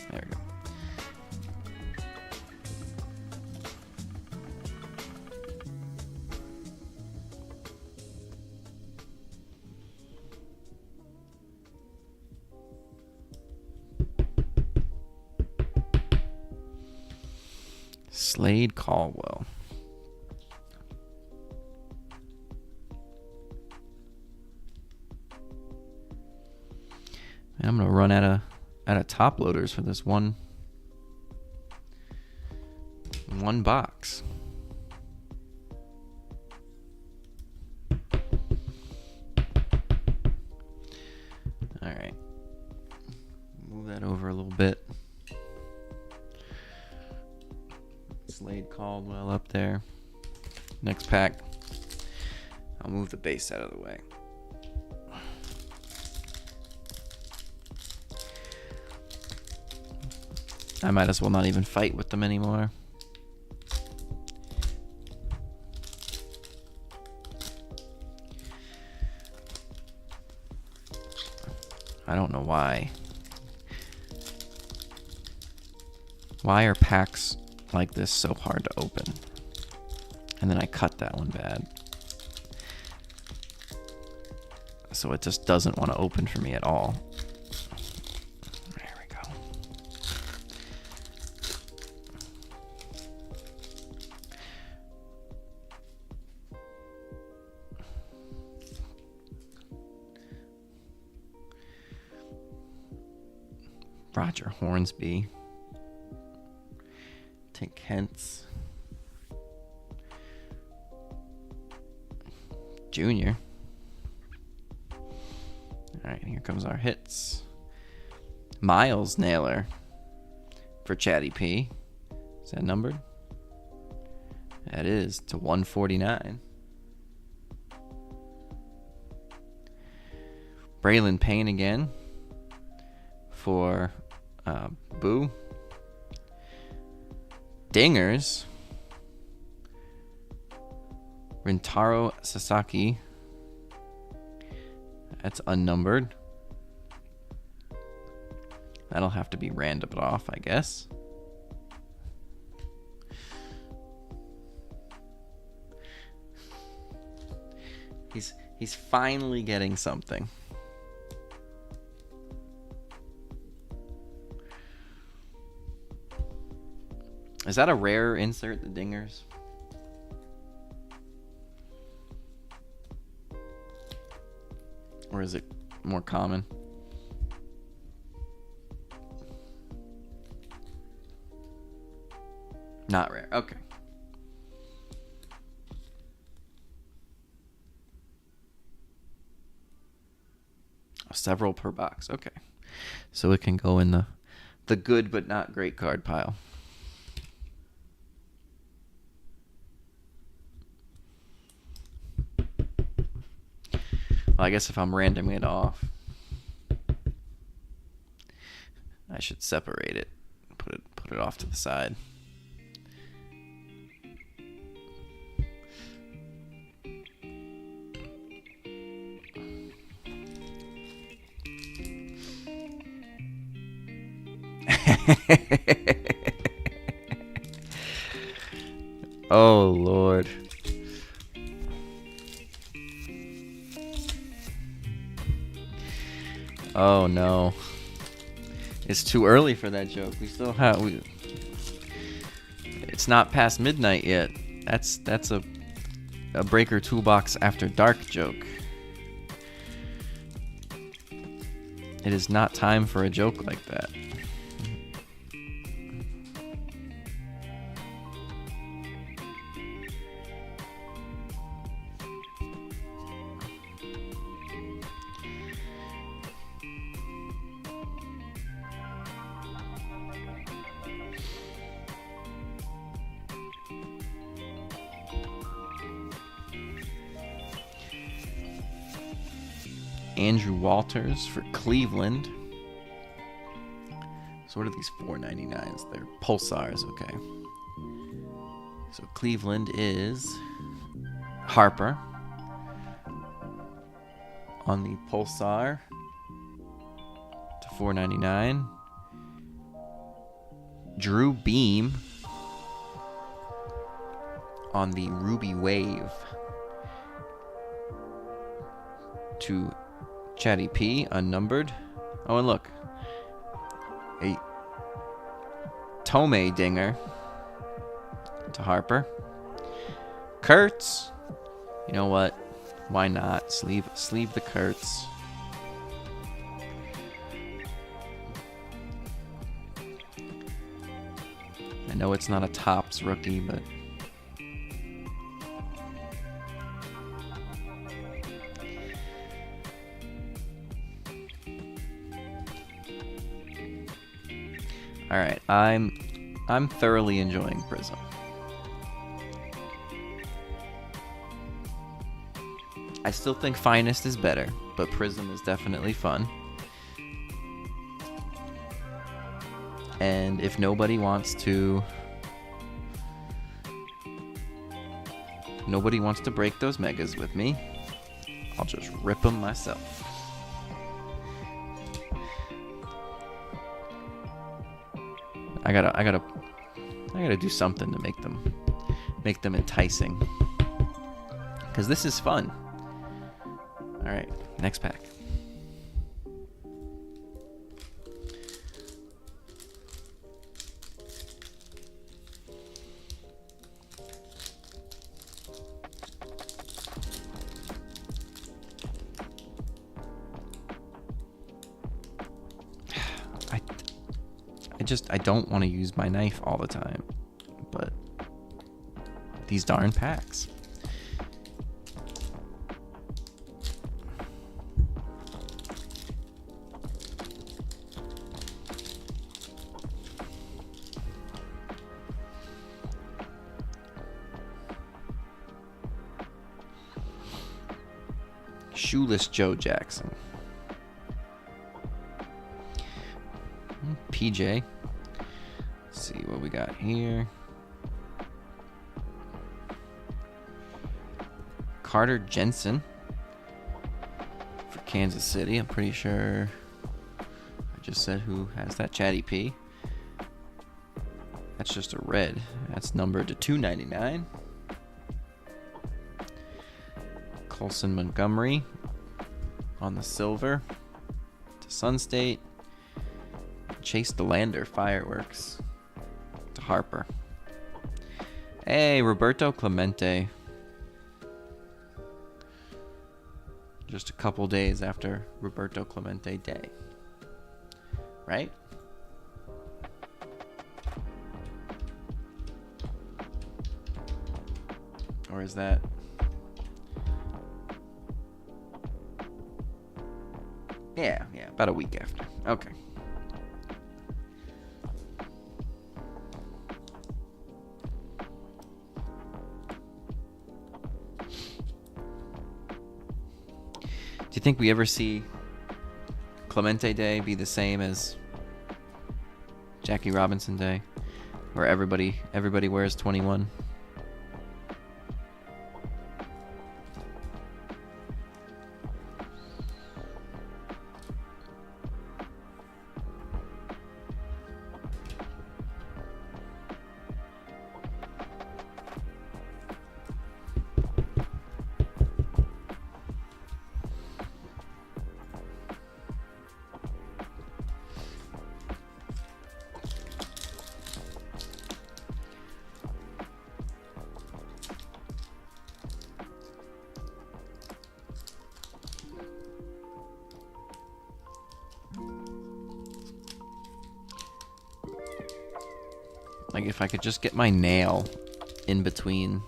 There we go. Slade Caldwell. And I'm gonna run out of top loaders for this one box. All right, move that over a little bit. Slade Caldwell up there. Next pack. I'll move the base out of the way. I might as well not even fight with them anymore. I don't know why. Why are packs like this so hard to open? And then I cut that one bad. So it just doesn't want to open for me at all. There we go. Roger Hornsby. Take Hentz. Junior. Alright, here comes our hits. Miles Naylor for Chatty P. Is that numbered? That is to 149. Braylon Payne again for Boo. Dingers. Rintaro Sasaki. That's unnumbered. That'll have to be randomed off, I guess. He's finally getting something. Is that a rare insert, the Dingers? Or is it more common? Not rare. Okay. Several per box. Okay. So it can go in the good but not great card pile. Well, I guess if I'm randoming it off, I should separate it. Put it off to the side. Oh, Lord. Oh, no. It's too early for that joke. We still have... It's not past midnight yet. That's a Breaker Toolbox After Dark joke. It is not time for a joke like that. Andrew Walters for Cleveland. So what are these 4.99s? They're Pulsars, okay. So Cleveland is Harper on the Pulsar to 4.99. Drew Beam on the Ruby Wave to Chatty P, unnumbered. Oh, and look, a Tomei Dinger to Harper. Kurtz, you know what? Why not? Sleeve the Kurtz. I know it's not a Topps rookie, but all right, I'm thoroughly enjoying Prizm. I still think Finest is better, but Prizm is definitely fun. And if nobody wants to break those megas with me, I'll just rip them myself. I gotta do something to make them enticing, because this is fun. All right, next pack. I don't want to use my knife all the time, but these darn packs. Shoeless Joe Jackson. PJ. Let's see what we got here. Carter Jensen for Kansas City. I'm pretty sure I just said who has that. Chatty P. That's just a red. That's numbered to 299. Colson Montgomery on the silver to SunState. Chase DeLander Fireworks to Harper. Hey, Roberto Clemente. Just a couple days after Roberto Clemente Day. Right? Or is that... Yeah, about a week after. Okay. Do you think we ever see Clemente Day be the same as Jackie Robinson Day, where everybody wears 21? Like, if I could just get my nail in between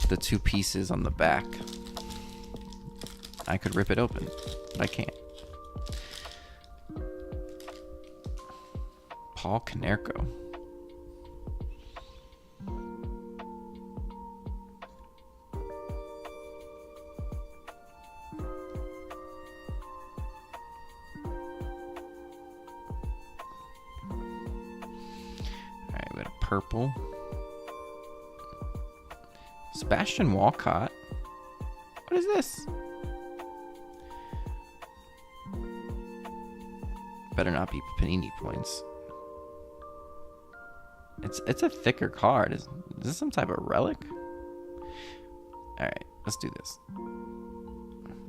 the two pieces on the back, I could rip it open, but I can't. Paul Konerko. purple. Sebastian Walcott. What is this? Better not be Panini points. It's a thicker card. Is this some type of relic? Alright, let's do this.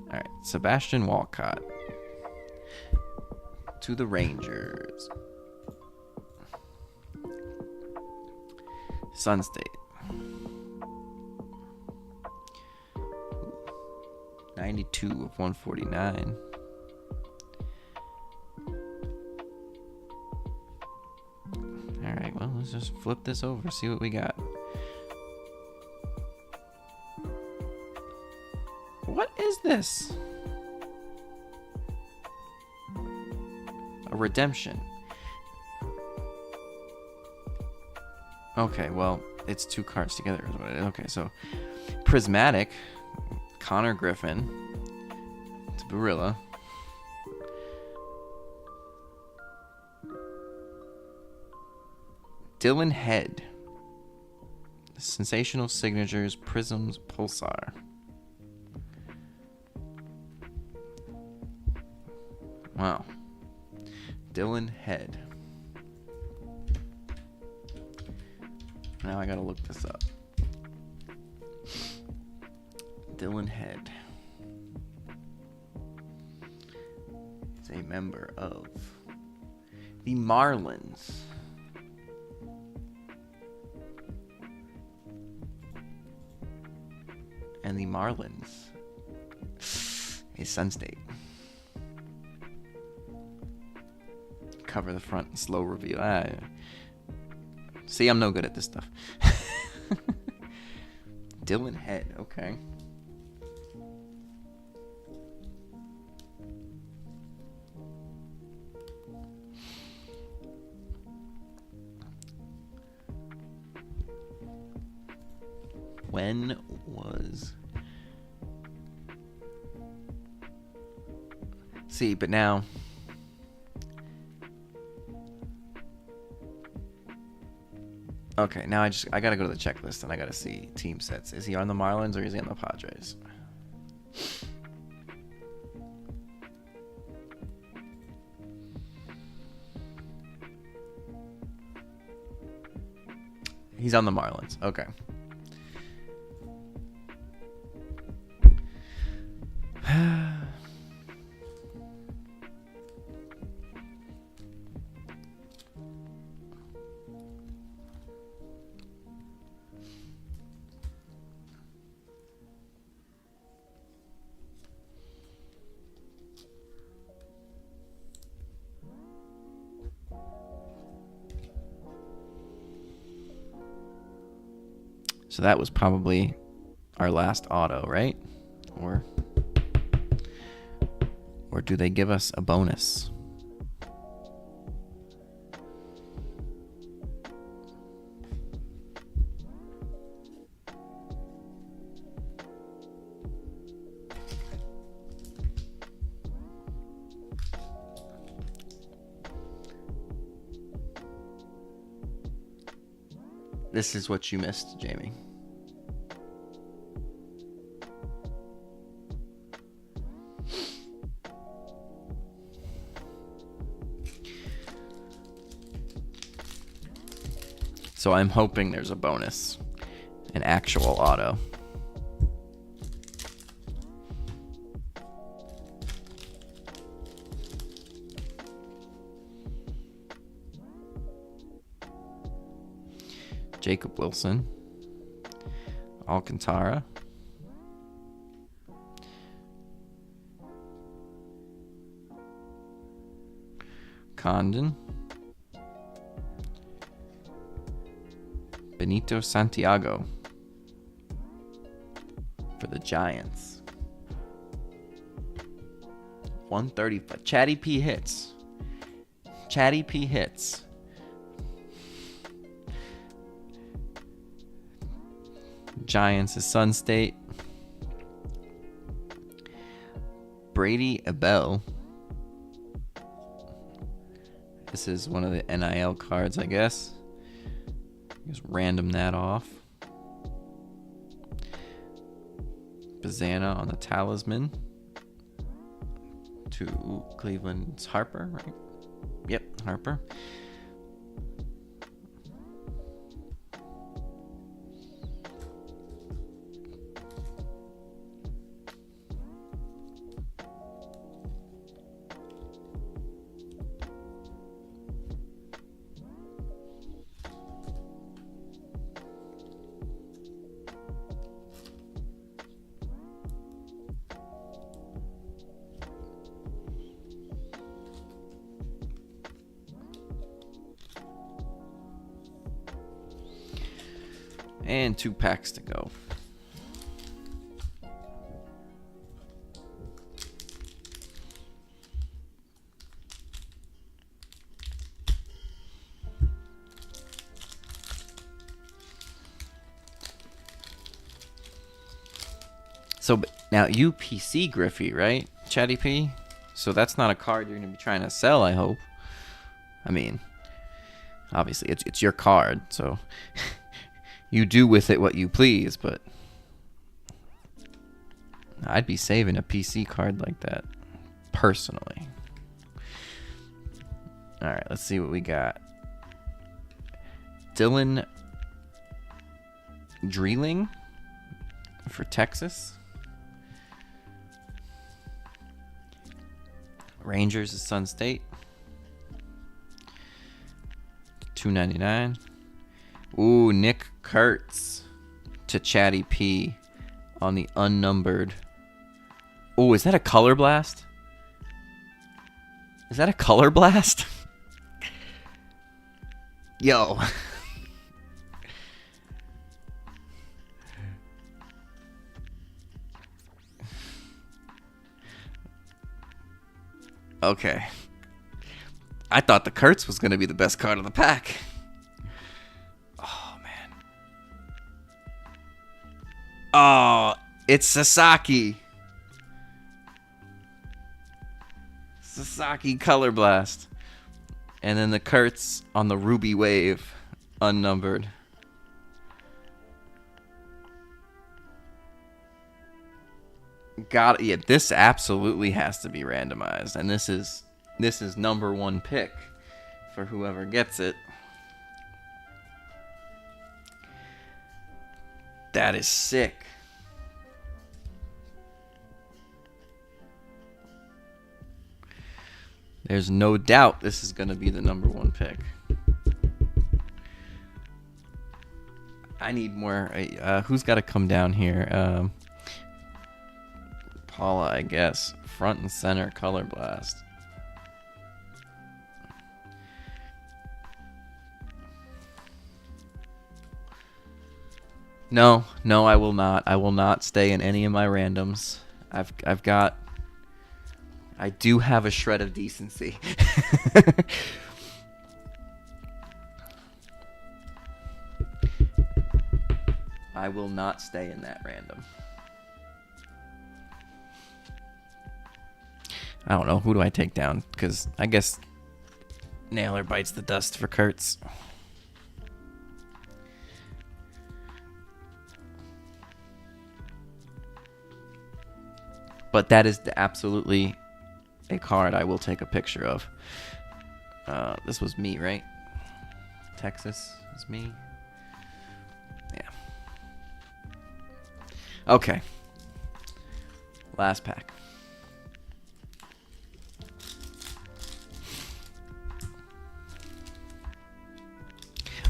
Alright, Sebastian Walcott. To the Rangers. SunState. 92 of 149. Alright, well, let's just flip this over, see what we got. What is this? A redemption. Okay, well, it's two cards together is what it is. Okay, so Prismatic, Connor Griffin to Barilla. Dylan Head. Sensational Signatures, Prisms, Pulsar. Wow. Dylan Head. Now I gotta look this up. Dylan Head is a member of the Marlins. And the Marlins is SunState. Cover the front, slow reveal. See, I'm no good at this stuff. Dylan Head, okay. When was... See, but now... Okay, now I gotta go to the checklist and I gotta see team sets. Is he on the Marlins or is he on the Padres? He's on the Marlins. Okay. So that was probably our last auto, right? Or do they give us a bonus? This is what you missed, Jamie. So I'm hoping there's a bonus, an actual auto. Jacob Wilson, Alcantara, Condon, Benito Santiago for the Giants. 135. Chatty P hits. Chatty P hits. Giants is SunState. Brady Abel. This is one of the NIL cards, I guess. Just random that off. Bazana on the Talisman. To Cleveland's Harper, right? Yep, Harper. And 2 packs to go. So now you PC Griffey, right? Chatty P? So that's not a card you're going to be trying to sell, I hope. I mean, obviously it's your card, so you do with it what you please, but I'd be saving a PC card like that, personally. All right, let's see what we got. Dylan Dreeling for Texas. Rangers is SunState. $2.99. Ooh, Nick Kurtz to Chatty P on the unnumbered. Oh, is that a color blast? Is that a color blast? Yo. Okay. I thought the Kurtz was going to be the best card of the pack. Oh, man. Oh, it's Sasaki. Sasaki Color Blast. And then the Kurtz on the Ruby Wave, unnumbered. Got it. Yeah, this absolutely has to be randomized, and this is number 1 pick for whoever gets it. That is sick. There's no doubt this is going to be the number 1 pick. I need more. Who's got to come down here? Paula, I guess. Front and center Color Blast. No, I will not. I will not stay in any of my randoms. I do have a shred of decency. I will not stay in that random. I don't know. Who do I take down? Because I guess Naylor bites the dust for Kurtz. But that is absolutely a card I will take a picture of. This was me, right? Texas is me. Yeah. Okay. Last pack.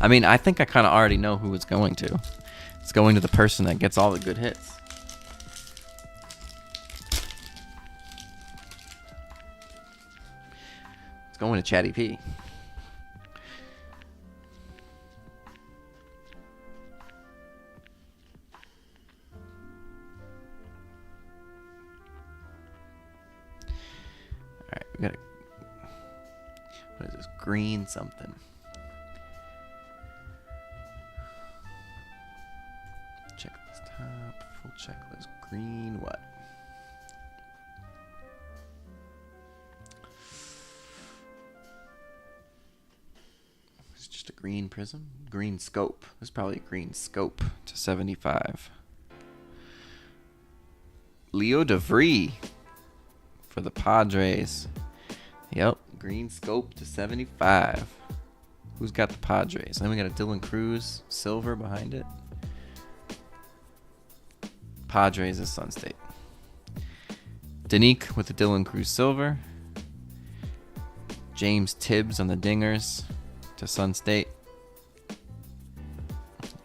I mean, I think I kind of already know who it's going to. It's going to the person that gets all the good hits. It's going to Chatty P. All right, we got to... What is this? Green something. Full checklist. Green what? It's just a green prism? Green scope. There's probably a green scope to 75. Leo DeVree for the Padres. Yep, green scope to 75. Who's got the Padres? Then we got a Dylan Cruz silver behind it. Padres is SunState. Danique with the Dylan Cruz silver. James Tibbs on the dingers to SunState.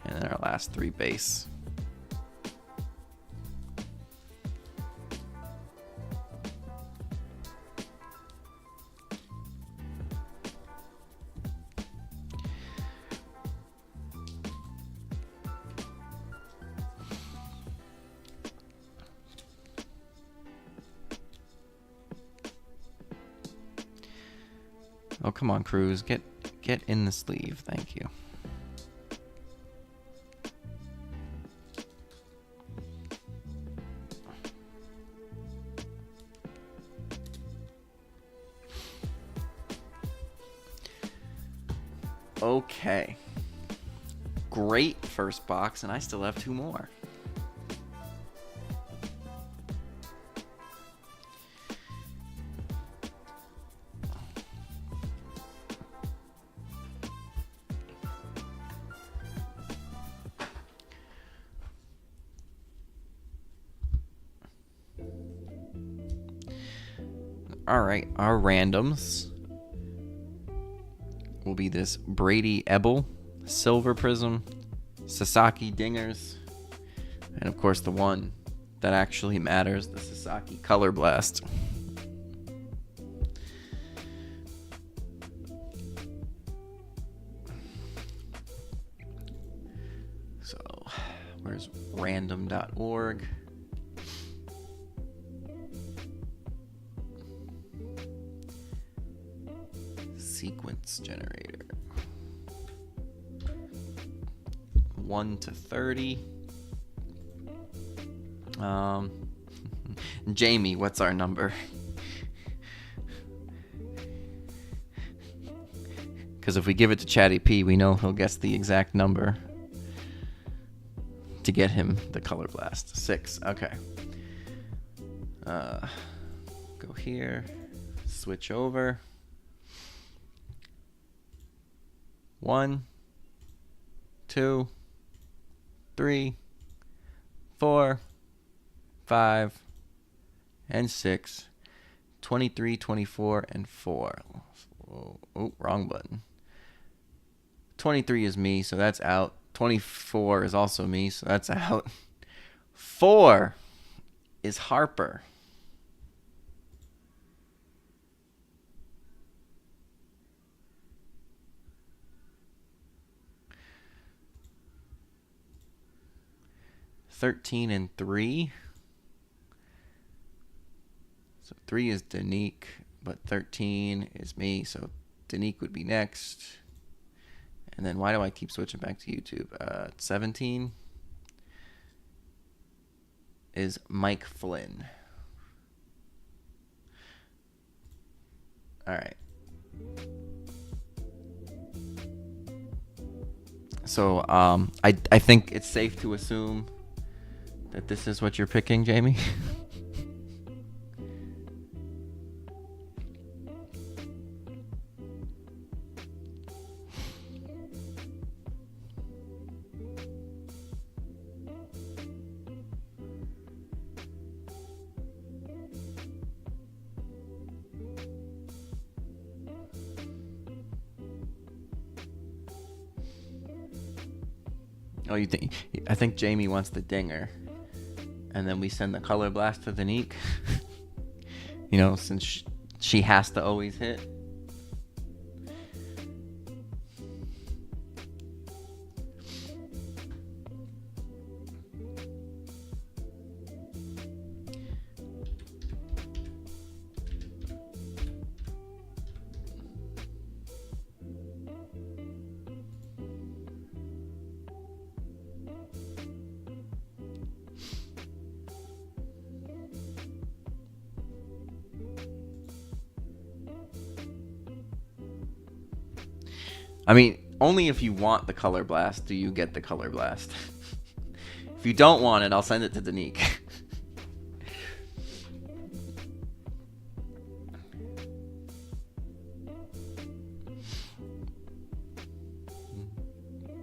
And then our last 3 base. Oh, come on, Cruz. Get in the sleeve. Thank you. Okay. Great first box, and I still have 2 more. All right, our randoms will be this Brady Ebel silver prism, Sasaki dingers, and of course the one that actually matters, the Sasaki color blast. So, where's random.org? Sequence generator. 1 to 30. Jamie, what's our number? Because if we give it to Chatty P, we know he'll guess the exact number to get him the color blast. 6. Okay. Go here. Switch over. 1, 2, 3, 4, 5, and 6. 23, 24, and 4. Oh, wrong button. 23 is me, so that's out. 24 is also me, so that's out. 4 is Harper. $13 and 3. So 3 is Danique, but 13 is me. So Danique would be next. And then why do I keep switching back to YouTube? 17 is Mike Flynn. All right. So I think it's safe to assume that this is what you're picking, Jamie. Oh, you think? I think Jamie wants the dinger, and then we send the color blast to Danique. You know, since she has to always hit. I mean, only if you want the Color Blast do you get the Color Blast. If you don't want it, I'll send it to Danique.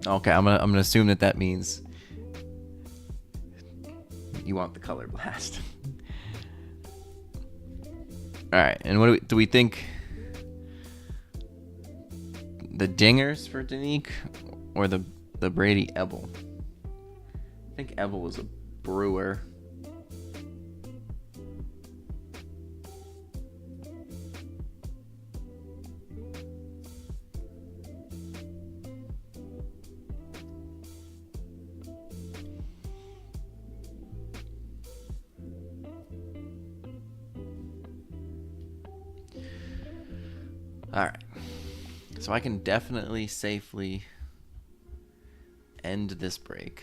Okay, I'm gonna assume that means you want the Color Blast. All right, and what do we think? The dingers for Danique or the Brady Ebel? I think Ebel was a brewer. All right. So I can definitely safely end this break.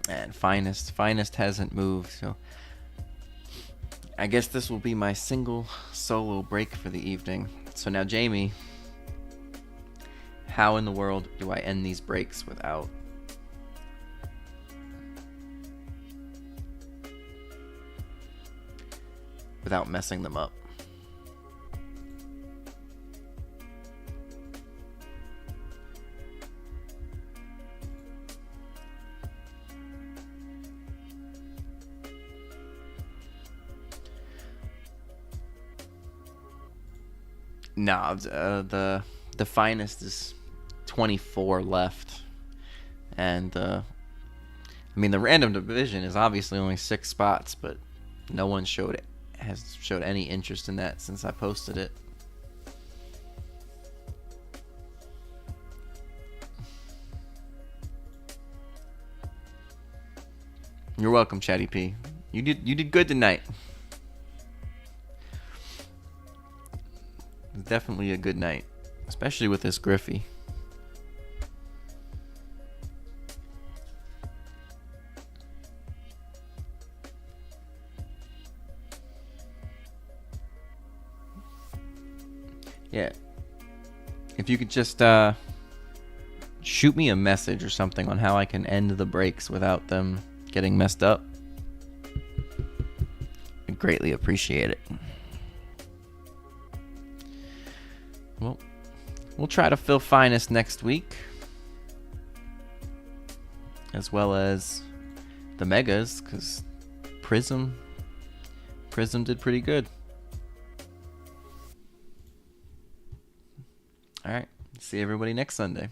And finest hasn't moved, so I guess this will be my single solo break for the evening. So now, Jamie, how in the world do I end these breaks without messing them up? No, the finest is 24 left, and I mean the random division is obviously only 6 spots, but no one has showed any interest in that since I posted it. You're welcome, Chatty P. You did good tonight. Definitely a good night, especially with this Griffey. Yeah, if you could just shoot me a message or something on how I can end the breaks without them getting messed up, I'd greatly appreciate it. Well, we'll try to fill finest next week, as well as the megas, because Prizm did pretty good. All right, see everybody next Sunday.